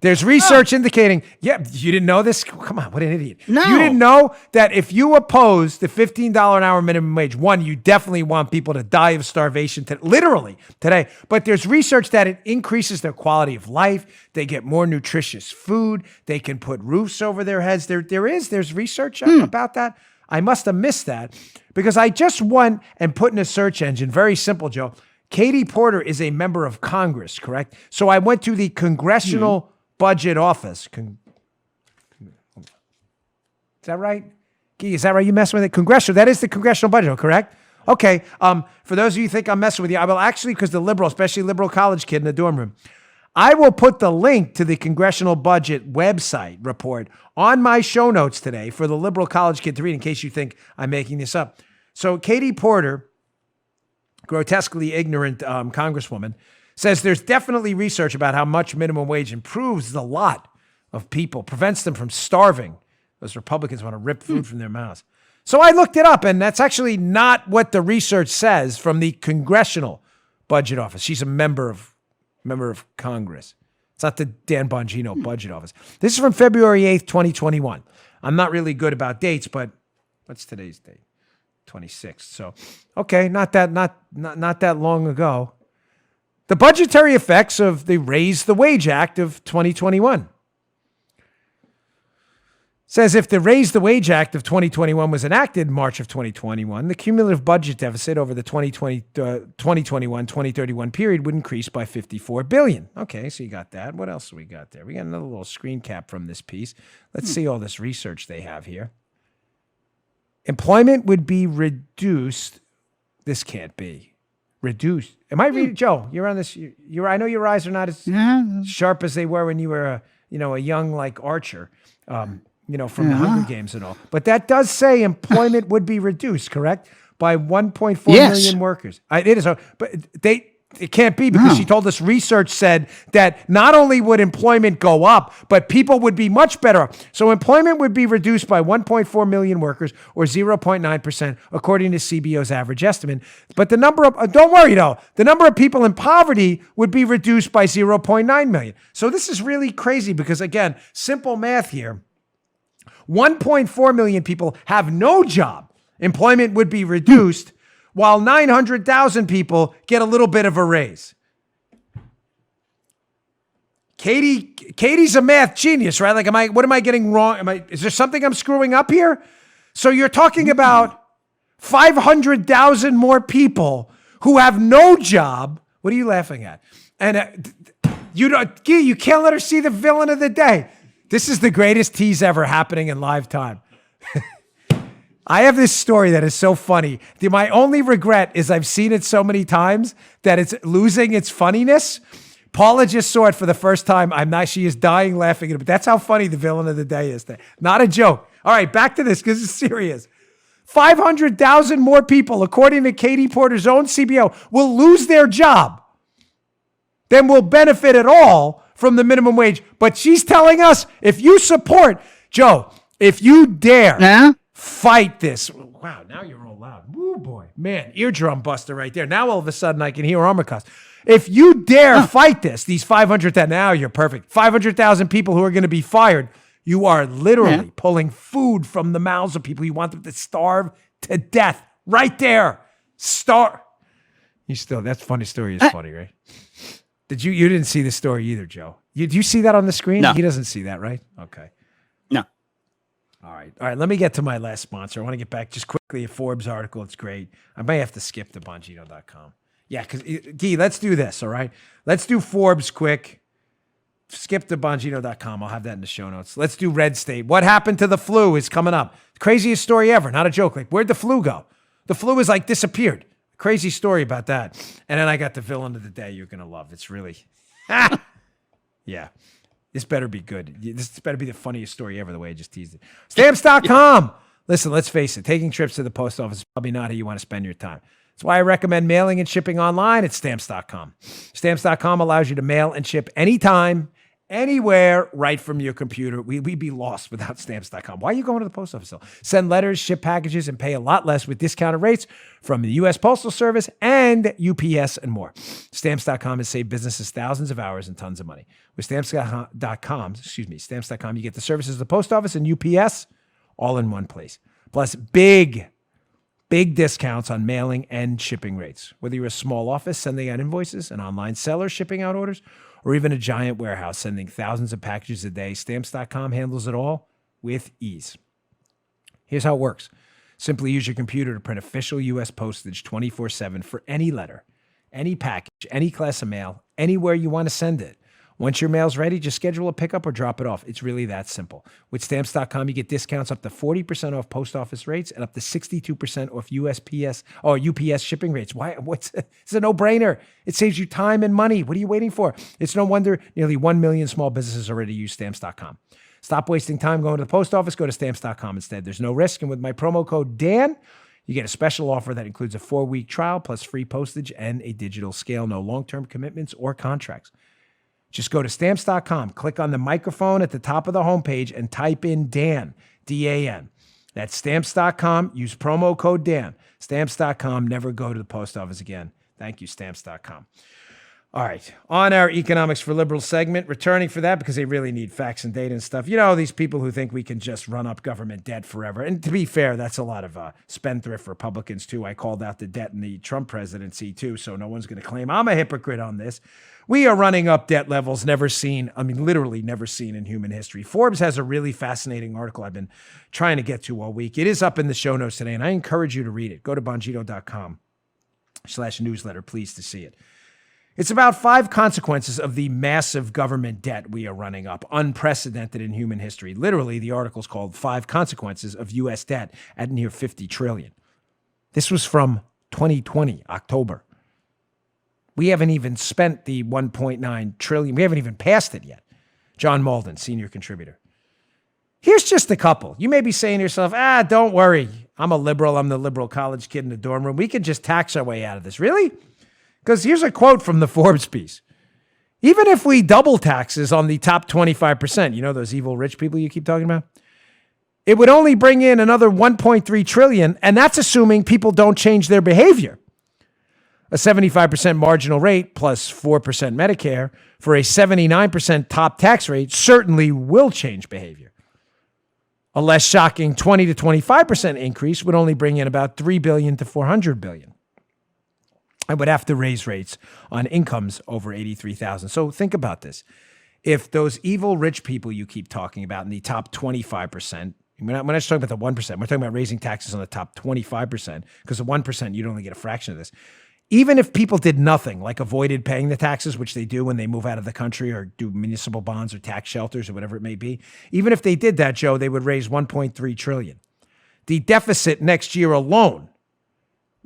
There's research indicating, you didn't know this? Come on, what an idiot. No. You didn't know that if you oppose the $15 an hour minimum wage, one, you definitely want people to die of starvation, literally today. But there's research that it increases their quality of life. They get more nutritious food. They can put roofs over their heads. There's research about that. I must have missed that because I just went and put in a search engine. Very simple, Joe. Katie Porter is a member of Congress, correct? So I went to the Congressional Budget Office. Is that right? Is that right? You messing with it? Congressional. That is the Congressional Budget, correct? Okay. For those of you who think I'm messing with you, I will actually, because the liberal, especially liberal college kid in the dorm room, I will put the link to the Congressional Budget website report on my show notes today for the liberal college kid to read in case you think I'm making this up. So Katie Porter, grotesquely ignorant congresswoman, says there's definitely research about how much minimum wage improves the lot of people, prevents them from starving. Those Republicans want to rip food from their mouths. So I looked it up, and that's actually not what the research says from the Congressional Budget Office. She's a member of Congress. It's not the Dan Bongino Budget Office. This is from February 8th, 2021. I'm not really good about dates, but what's today's date? 26th. So, okay, not that long ago. The budgetary effects of the Raise the Wage Act of 2021. Says if the Raise the Wage Act of 2021 was enacted in March of 2021, the cumulative budget deficit over the 2021-2031 period would increase by $54 billion. Okay, so you got that. What else do we got there? We got another little screen cap from this piece. Let's see all this research they have here. Employment would be reduced. This can't be. Reduced. Am I reading, Joe? You're on this. I know your eyes are not as sharp as they were when you were, a young like Archer, from the Hunger Games and all. But that does say employment would be reduced, correct, by 1.4 million workers. It is, but it can't be because she told us research said that not only would employment go up, but people would be much better off. So employment would be reduced by 1.4 million workers or 0.9%, according to CBO's average estimate. But the number of, don't worry though, the number of people in poverty would be reduced by 0.9 million. So this is really crazy because again, simple math here. 1.4 million people have no job. Employment would be reduced, while 900,000 people get a little bit of a raise. Katie's a math genius, right? Like, what am I getting wrong? Is there something I'm screwing up here? So you're talking about 500,000 more people who have no job. What are you laughing at? And you can't let her see the villain of the day. This is the greatest tease ever happening in live time. I have this story that is so funny. My only regret is I've seen it so many times that it's losing its funniness. Paula just saw it for the first time. She is dying laughing at it, but that's how funny the villain of the day is. Not a joke. All right, back to this because it's serious. 500,000 more people, according to Katie Porter's own CBO, will lose their job than will benefit at all from the minimum wage. But she's telling us, if you support, Joe, if you dare fight this. Wow, now you're all loud. Woo, boy. Man, eardrum buster right there. Now all of a sudden I can hear armor cuss. If you dare fight this, these 500,000, now you're perfect. 500,000 people who are going to be fired, you are literally pulling food from the mouths of people. You want them to starve to death right there. That funny story is funny, right? You didn't see the story either, Joe. Do you see that on the screen? No. He doesn't see that, right? Okay. No. All right. Let me get to my last sponsor. I want to get back just quickly a Forbes article. It's great. I may have to skip to Bongino.com. Yeah, because, Guy, let's do this, all right? Let's do Forbes quick. Skip to Bongino.com. I'll have that in the show notes. Let's do Red State. What happened to the flu is coming up. Craziest story ever. Not a joke. Like, where'd the flu go? The flu is like disappeared. Crazy story about that. And then I got the villain of the day you're going to love. It's really, yeah. This better be good. This better be the funniest story ever, the way I just teased it. Stamps.com. Listen, let's face it. Taking trips to the post office is probably not how you want to spend your time. That's why I recommend mailing and shipping online at Stamps.com. Stamps.com allows you to mail and ship anytime, anywhere, right from your computer. We'd be lost without Stamps.com. Why are you going to the post office? Send letters, ship packages, and pay a lot less with discounted rates from the U.S. Postal Service and UPS and more. Stamps.com has saved businesses thousands of hours and tons of money. With Stamps.com, you get the services of the post office and UPS all in one place. Plus, big discounts on mailing and shipping rates. Whether you're a small office sending out invoices, an online seller shipping out orders, or even a giant warehouse sending thousands of packages a day, Stamps.com handles it all with ease. Here's how it works. Simply use your computer to print official U.S. postage 24/7 for any letter, any package, any class of mail, anywhere you want to send it. Once your mail's ready, just schedule a pickup or drop it off. It's really that simple. With Stamps.com, you get discounts up to 40% off post office rates and up to 62% off USPS or UPS shipping rates. It's a no-brainer. It saves you time and money. What are you waiting for? It's no wonder nearly 1 million small businesses already use Stamps.com. Stop wasting time going to the post office. Go to Stamps.com instead. There's no risk. And with my promo code Dan, you get a special offer that includes a 4-week trial plus free postage and a digital scale. No long-term commitments or contracts. Just go to Stamps.com, click on the microphone at the top of the homepage, and type in Dan, D-A-N. That's Stamps.com. Use promo code Dan. Stamps.com. Never go to the post office again. Thank you, Stamps.com. All right. On our Economics for Liberals segment, returning for that because they really need facts and data and stuff. You know, these people who think we can just run up government debt forever. And to be fair, that's a lot of spendthrift Republicans, too. I called out the debt in the Trump presidency, too, so no one's going to claim I'm a hypocrite on this. We are running up debt levels literally never seen in human history. Forbes has a really fascinating article I've been trying to get to all week. It is up in the show notes today, and I encourage you to read it. Go to Bongino.com/newsletter, please, to see it. It's about 5 consequences of the massive government debt we are running up, unprecedented in human history. Literally, the article's called 5 Consequences of U.S. Debt at Near $50 Trillion. This was from 2020, October. We haven't even spent the $1.9 trillion. We haven't even passed it yet. John Malden, senior contributor. Here's just a couple. You may be saying to yourself, don't worry. I'm a liberal. I'm the liberal college kid in the dorm room. We can just tax our way out of this. Really? Because here's a quote from the Forbes piece. Even if we double taxes on the top 25%, you know those evil rich people you keep talking about? It would only bring in another $1.3 trillion, and that's assuming people don't change their behavior. A 75% marginal rate plus 4% Medicare for a 79% top tax rate certainly will change behavior. A less shocking 20 to 25% increase would only bring in about $3 billion to $400 billion. I would have to raise rates on incomes over $83,000. So think about this. If those evil rich people you keep talking about in the top 25%, we're not just talking about the 1%, we're talking about raising taxes on the top 25%, because the 1%, you'd only get a fraction of this. Even if people did nothing, like avoided paying the taxes, which they do when they move out of the country or do municipal bonds or tax shelters or whatever it may be, even if they did that, Joe, they would raise $1.3 trillion. The deficit next year alone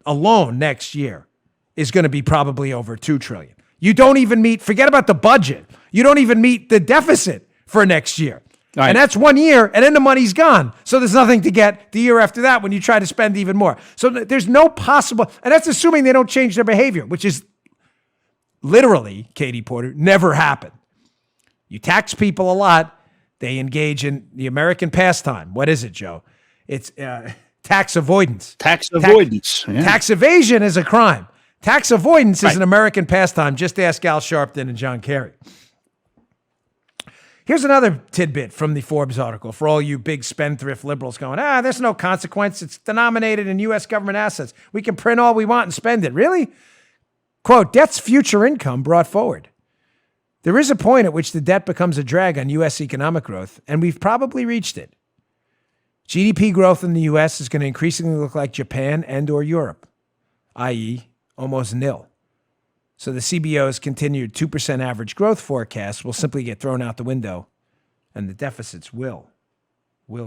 next year, is going to be probably over $2 trillion. You don't even meet, forget about the budget. You don't even meet the deficit for next year. Right. And that's 1 year, and then the money's gone. So there's nothing to get the year after that when you try to spend even more. So there's no possible, and that's assuming they don't change their behavior, which is literally, Katie Porter, never happened. You tax people a lot, they engage in the American pastime. What is it, Joe? It's tax avoidance. Tax avoidance. Yeah. Tax evasion is a crime. Tax avoidance is an American pastime. Just ask Al Sharpton and John Kerry. Here's another tidbit from the Forbes article for all you big spendthrift liberals going, there's no consequence. It's denominated in U.S. government assets. We can print all we want and spend it. Really? Quote, debt's future income brought forward. There is a point at which the debt becomes a drag on U.S. economic growth, and we've probably reached it. GDP growth in the U.S. is going to increasingly look like Japan and or Europe, i.e., almost nil. So the CBO's continued 2% average growth forecast will simply get thrown out the window, and the deficits will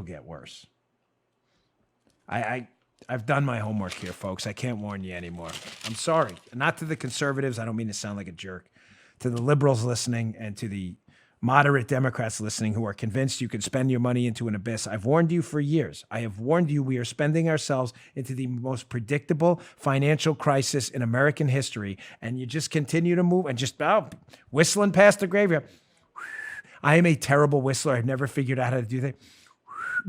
get worse. I've done my homework here, folks. I can't warn you anymore. I'm sorry. Not to the conservatives. I don't mean to sound like a jerk. To the liberals listening and to the moderate Democrats listening who are convinced you can spend your money into an abyss. I've warned you for years. I have warned you we are spending ourselves into the most predictable financial crisis in American history, and you just continue to move and just whistling past the graveyard. I am a terrible whistler. I've never figured out how to do that.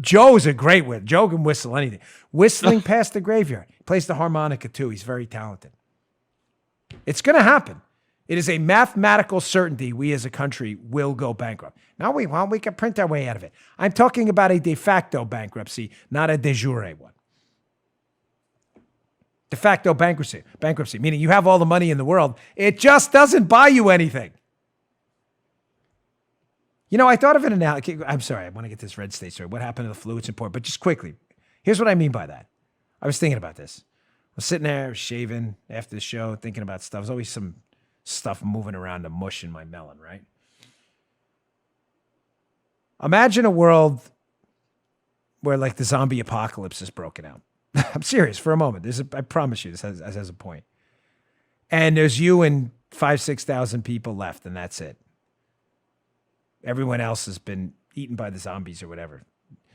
Joe is a great whistler. Joe can whistle anything. Whistling past the graveyard. He plays the harmonica too. He's very talented. It's going to happen. It is a mathematical certainty we as a country will go bankrupt. Now we can print our way out of it. I'm talking about a de facto bankruptcy, not a de jure one. De facto bankruptcy, meaning you have all the money in the world. It just doesn't buy you anything. You know, I thought of an analogy. I'm sorry, I want to get this red state story. What happened to the flu? It's important, but just quickly. Here's what I mean by that. I was thinking about this. I was sitting there shaving after the show, thinking about stuff. There's always some stuff moving around, the mush in my melon, right? Imagine a world where like the zombie apocalypse is broken out. I'm serious for a moment. I promise you this has a point. And there's you and 5,000-6,000 people left, and that's it. Everyone else has been eaten by the zombies or whatever.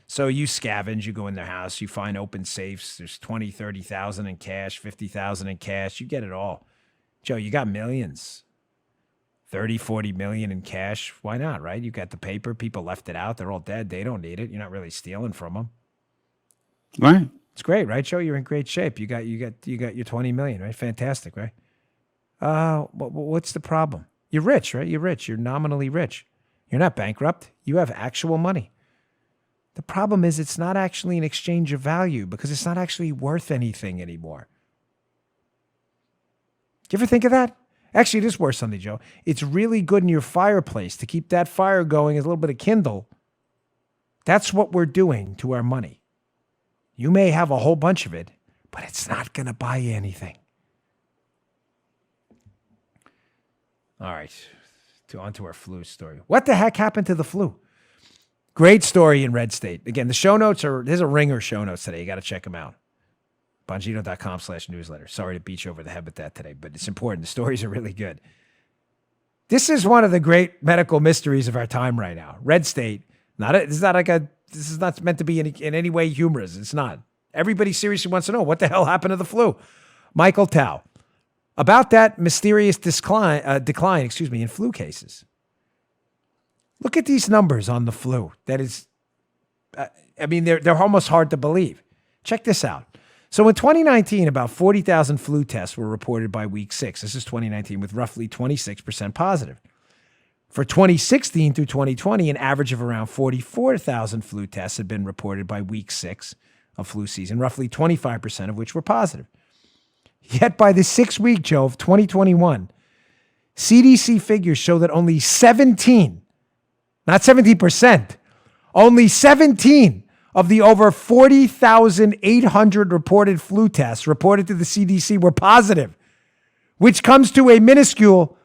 So you scavenge, you go in their house, you find open safes. There's 20, 30,000 in cash, 50,000 in cash. You get it all. Joe, you got millions, 30, 40 million in cash. Why not, right? You got the paper. People left it out. They're all dead. They don't need it. You're not really stealing from them. Right. It's great, right, Joe? You're in great shape. You got your 20 million, right? Fantastic, right? What's the problem? You're rich, right? You're rich. You're nominally rich. You're not bankrupt. You have actual money. The problem is it's not actually an exchange of value because it's not actually worth anything anymore. Do you ever think of that? Actually, it is worth something, Joe. It's really good in your fireplace to keep that fire going as a little bit of kindle. That's what we're doing to our money. You may have a whole bunch of it, but it's not going to buy you anything. All right, on to our flu story. What the heck happened to the flu? Great story in Red State. Again, the show notes there's a ringer show notes today. You got to check them out. Bongino.com/newsletter. Sorry to beat you over the head with that today, but it's important. The stories are really good. This is one of the great medical mysteries of our time right now. Red State, this is not meant to be in any way humorous. It's not. Everybody seriously wants to know what the hell happened to the flu. Michael Tao. About that mysterious decline in flu cases. Look at these numbers on the flu. That is, they're almost hard to believe. Check this out. So in 2019, about 40,000 flu tests were reported by week 6. This is 2019 with roughly 26% positive. For 2016 through 2020, an average of around 44,000 flu tests had been reported by week 6 of flu season, roughly 25% of which were positive. Yet by the 6th week, Joe, of 2021, CDC figures show that only 17, not 17%, only 17 of the over 40,800 reported flu tests reported to the CDC were positive, which comes to a minuscule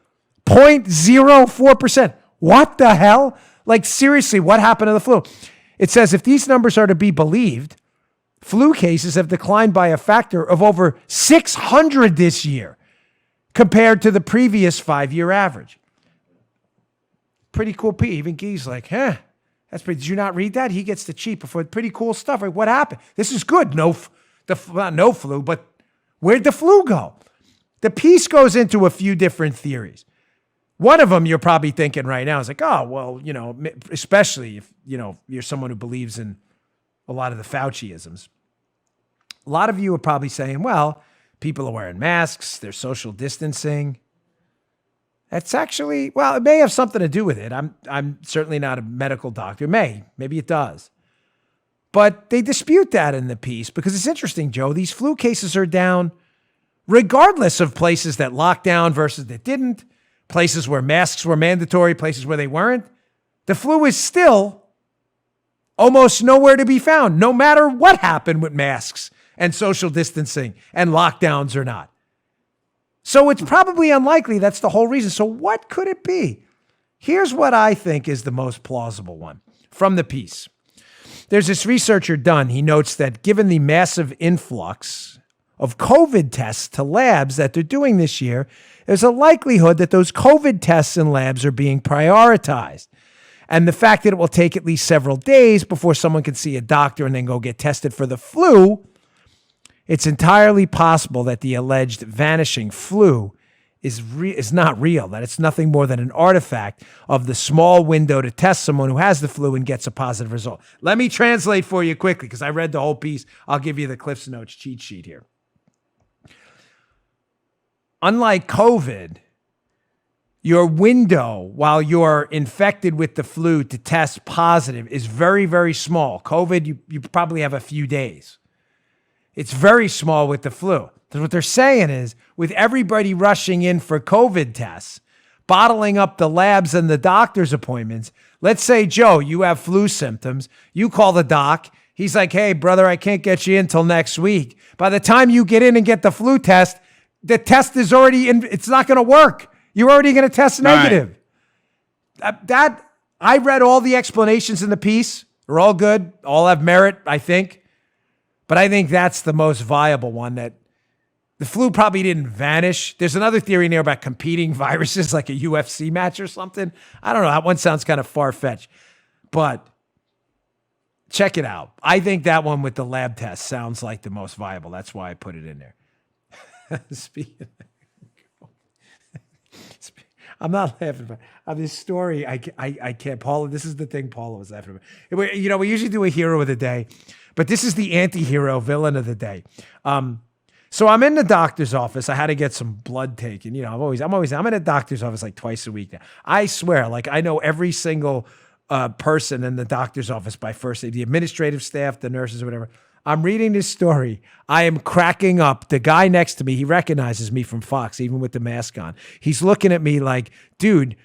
0.04%. What the hell? Like, seriously, what happened to the flu? It says if these numbers are to be believed, flu cases have declined by a factor of over 600 this year compared to the previous 5-year average. Pretty cool. Even Guy's like, that's pretty. Did you not read that? He gets the cheap before. Pretty cool stuff. Like, what happened? This is good. Not no flu, but where'd the flu go? The piece goes into a few different theories. One of them you're probably thinking right now is like, oh, well, especially if, you're someone who believes in a lot of the Fauci-isms. A lot of you are probably saying, well, people are wearing masks, they're social distancing. That's actually, well, it may have something to do with it. I'm certainly not a medical doctor. Maybe it does. But they dispute that in the piece because it's interesting, Joe. These flu cases are down regardless of places that locked down versus that didn't, places where masks were mandatory, places where they weren't. The flu is still almost nowhere to be found, no matter what happened with masks and social distancing and lockdowns or not. So it's probably unlikely that's the whole reason. So what could it be? Here's what I think is the most plausible one from the piece. There's this researcher, Dunn. He notes that given the massive influx of COVID tests to labs that they're doing this year, there's a likelihood that those COVID tests in labs are being prioritized. And the fact that it will take at least several days before someone can see a doctor and then go get tested for the flu, it's entirely possible that the alleged vanishing flu is not real, that it's nothing more than an artifact of the small window to test someone who has the flu and gets a positive result. Let me translate for you quickly because I read the whole piece. I'll give you the Cliff's Notes cheat sheet here. Unlike COVID, your window while you're infected with the flu to test positive is very, very small. COVID, you probably have a few days. It's very small with the flu. So what they're saying is with everybody rushing in for COVID tests, bottling up the labs and the doctor's appointments, let's say, Joe, you have flu symptoms. You call the doc. He's like, hey, brother, I can't get you in till next week. By the time you get in and get the flu test, the test is already in. It's not going to work. You're already going to test negative. Right. I read all the explanations in the piece. They're all good. All have merit, I think. But I think that's the most viable one, that the flu probably didn't vanish. There's another theory in there about competing viruses like a UFC match or something. I don't know. That one sounds kind of far-fetched. But check it out. I think that one with the lab test sounds like the most viable. That's why I put it in there. I'm not laughing about this story. I can't. Paula, this is the thing Paula was laughing about. We usually do a hero of the day, but this is the anti-hero villain of the day. So I'm in the doctor's office. I had to get some blood taken. I'm in a doctor's office like twice a week now. I swear, like I know every single person in the doctor's office by first name, the administrative staff, the nurses, or whatever. I'm reading this story. I am cracking up. The guy next to me, he recognizes me from Fox, even with the mask on. He's looking at me like, dude,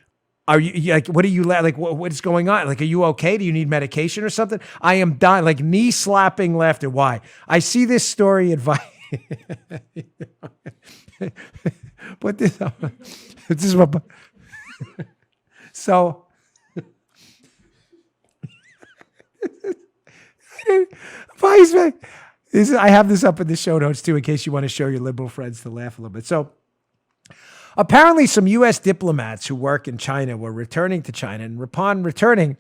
are you like, what are you like? What is going on? Like, are you okay? Do you need medication or something? I am dying, like knee slapping laughter. Why? I see this story advice. Put this up. This is what. So. I have this up in the show notes too, in case you want to show your liberal friends to laugh a little bit. So apparently some U.S. diplomats who work in China were returning to China, and upon returning,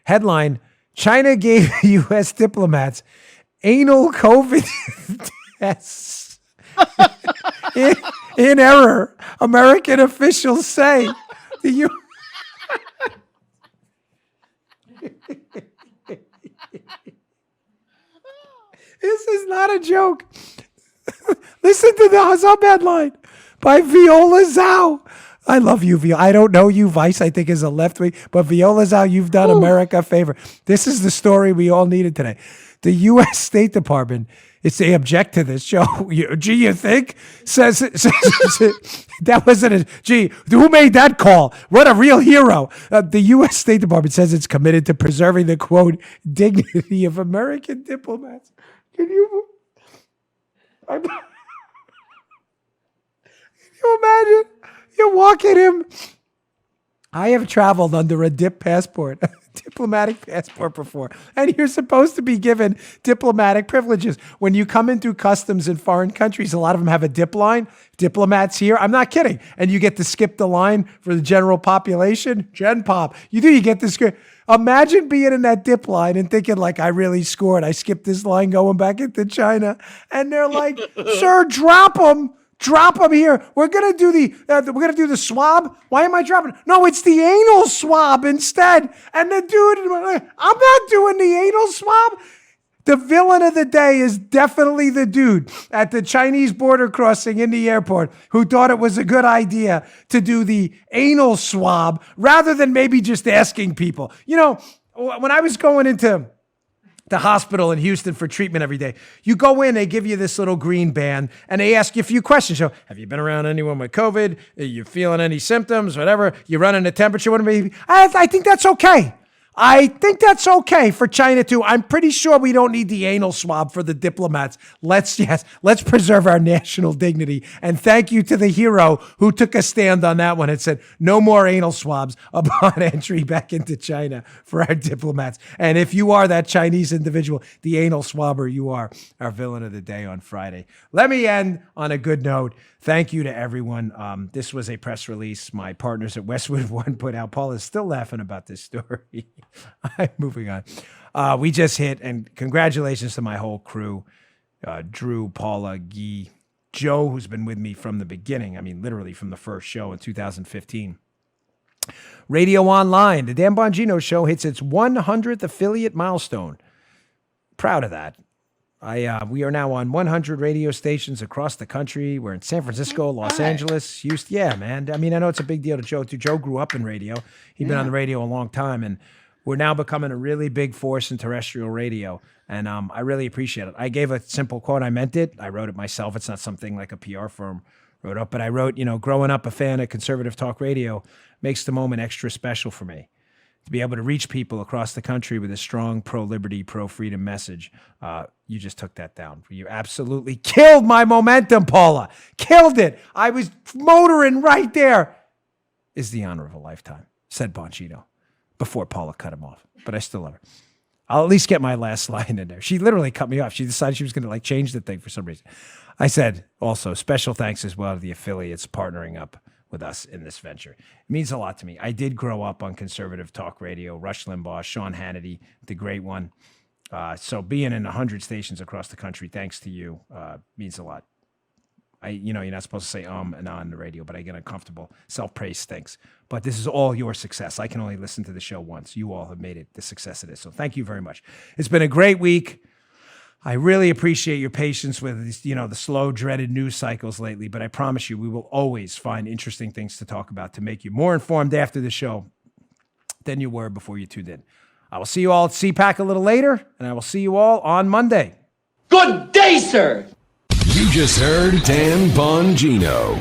headline, China gave U.S. diplomats anal COVID tests. in error, American officials say. This is not a joke. Listen to the sub headline by Viola Zhao. I love you, Viola. I don't know you. Vice, I think, is a left wing, but Viola Zhao, you've done America a favor. This is the story we all needed today. The U.S. State Department, they object to this show. Gee, you think? Says that wasn't a, gee, who made that call? What a real hero. The U.S. State Department says it's committed to preserving the, quote, dignity of American diplomats. Can you imagine? You walk at him. I have traveled under a diplomatic passport before, and you're supposed to be given diplomatic privileges. When you come into customs in foreign countries, a lot of them have a dip line. Diplomats here, I'm not kidding. And you get to skip the line for the general population. Gen Pop. You get this. Imagine being in that dip line and thinking like, I really scored. I skipped this line going back into China. And they're like, sir, drop them. Drop them here. We're gonna do the swab. Why am I dropping? No, it's the anal swab instead. And the dude, I'm not doing the anal swab. The villain of the day is definitely the dude at the Chinese border crossing in the airport who thought it was a good idea to do the anal swab rather than maybe just asking people. You know, when I was going into the hospital in Houston for treatment every day, you go in, they give you this little green band, and they ask you a few questions. So, have you been around anyone with COVID? Are you feeling any symptoms? Whatever. You running a temperature? Whatever. I think that's okay. I think that's okay for China too. I'm pretty sure we don't need the anal swab for the diplomats. Let's preserve our national dignity. And thank you to the hero who took a stand on that one and said, no more anal swabs upon entry back into China for our diplomats. And if you are that Chinese individual, the anal swabber, you are our villain of the day on Friday. Let me end on a good note. Thank you to everyone. This was a press release my partners at Westwood One put out. Paul is still laughing about this story. I'm moving on. We just hit, and congratulations to my whole crew. Drew, Paula, Guy, Joe, who's been with me from the beginning. I mean, literally from the first show in 2015. Radio Online, the Dan Bongino Show hits its 100th affiliate milestone. Proud of that. We are now on 100 radio stations across the country. We're in San Francisco, Los Angeles, Houston. Yeah, man. I mean, I know it's a big deal to Joe, too. Joe grew up in radio. He'd been on the radio a long time, and we're now becoming a really big force in terrestrial radio, and I really appreciate it. I gave a simple quote. I meant it. I wrote it myself. It's not something like a PR firm wrote up, but I wrote, growing up a fan of conservative talk radio makes the moment extra special for me. To be able to reach people across the country with a strong pro-liberty, pro-freedom message. You just took that down. You absolutely killed my momentum, Paula. Killed it. I was motoring right there. Is the honor of a lifetime, said Bongino before Paula cut him off. But I still love her. I'll at least get my last line in there. She literally cut me off. She decided she was going to change the thing for some reason. I said also special thanks as well to the affiliates partnering up with us in this venture. It means a lot to me. I did grow up on conservative talk radio, Rush Limbaugh, Sean Hannity, the great one. So being in 100 stations across the country, thanks to you, means a lot. You're not supposed to say and on the radio, but I get uncomfortable. Self-praise stinks. But this is all your success. I can only listen to the show once. You all have made it the success it is. So thank you very much. It's been a great week. I really appreciate your patience with the slow, dreaded news cycles lately, but I promise you we will always find interesting things to talk about to make you more informed after the show than you were before you tuned in. I will see you all at CPAC a little later, and I will see you all on Monday. Good day, sir! You just heard Dan Bongino.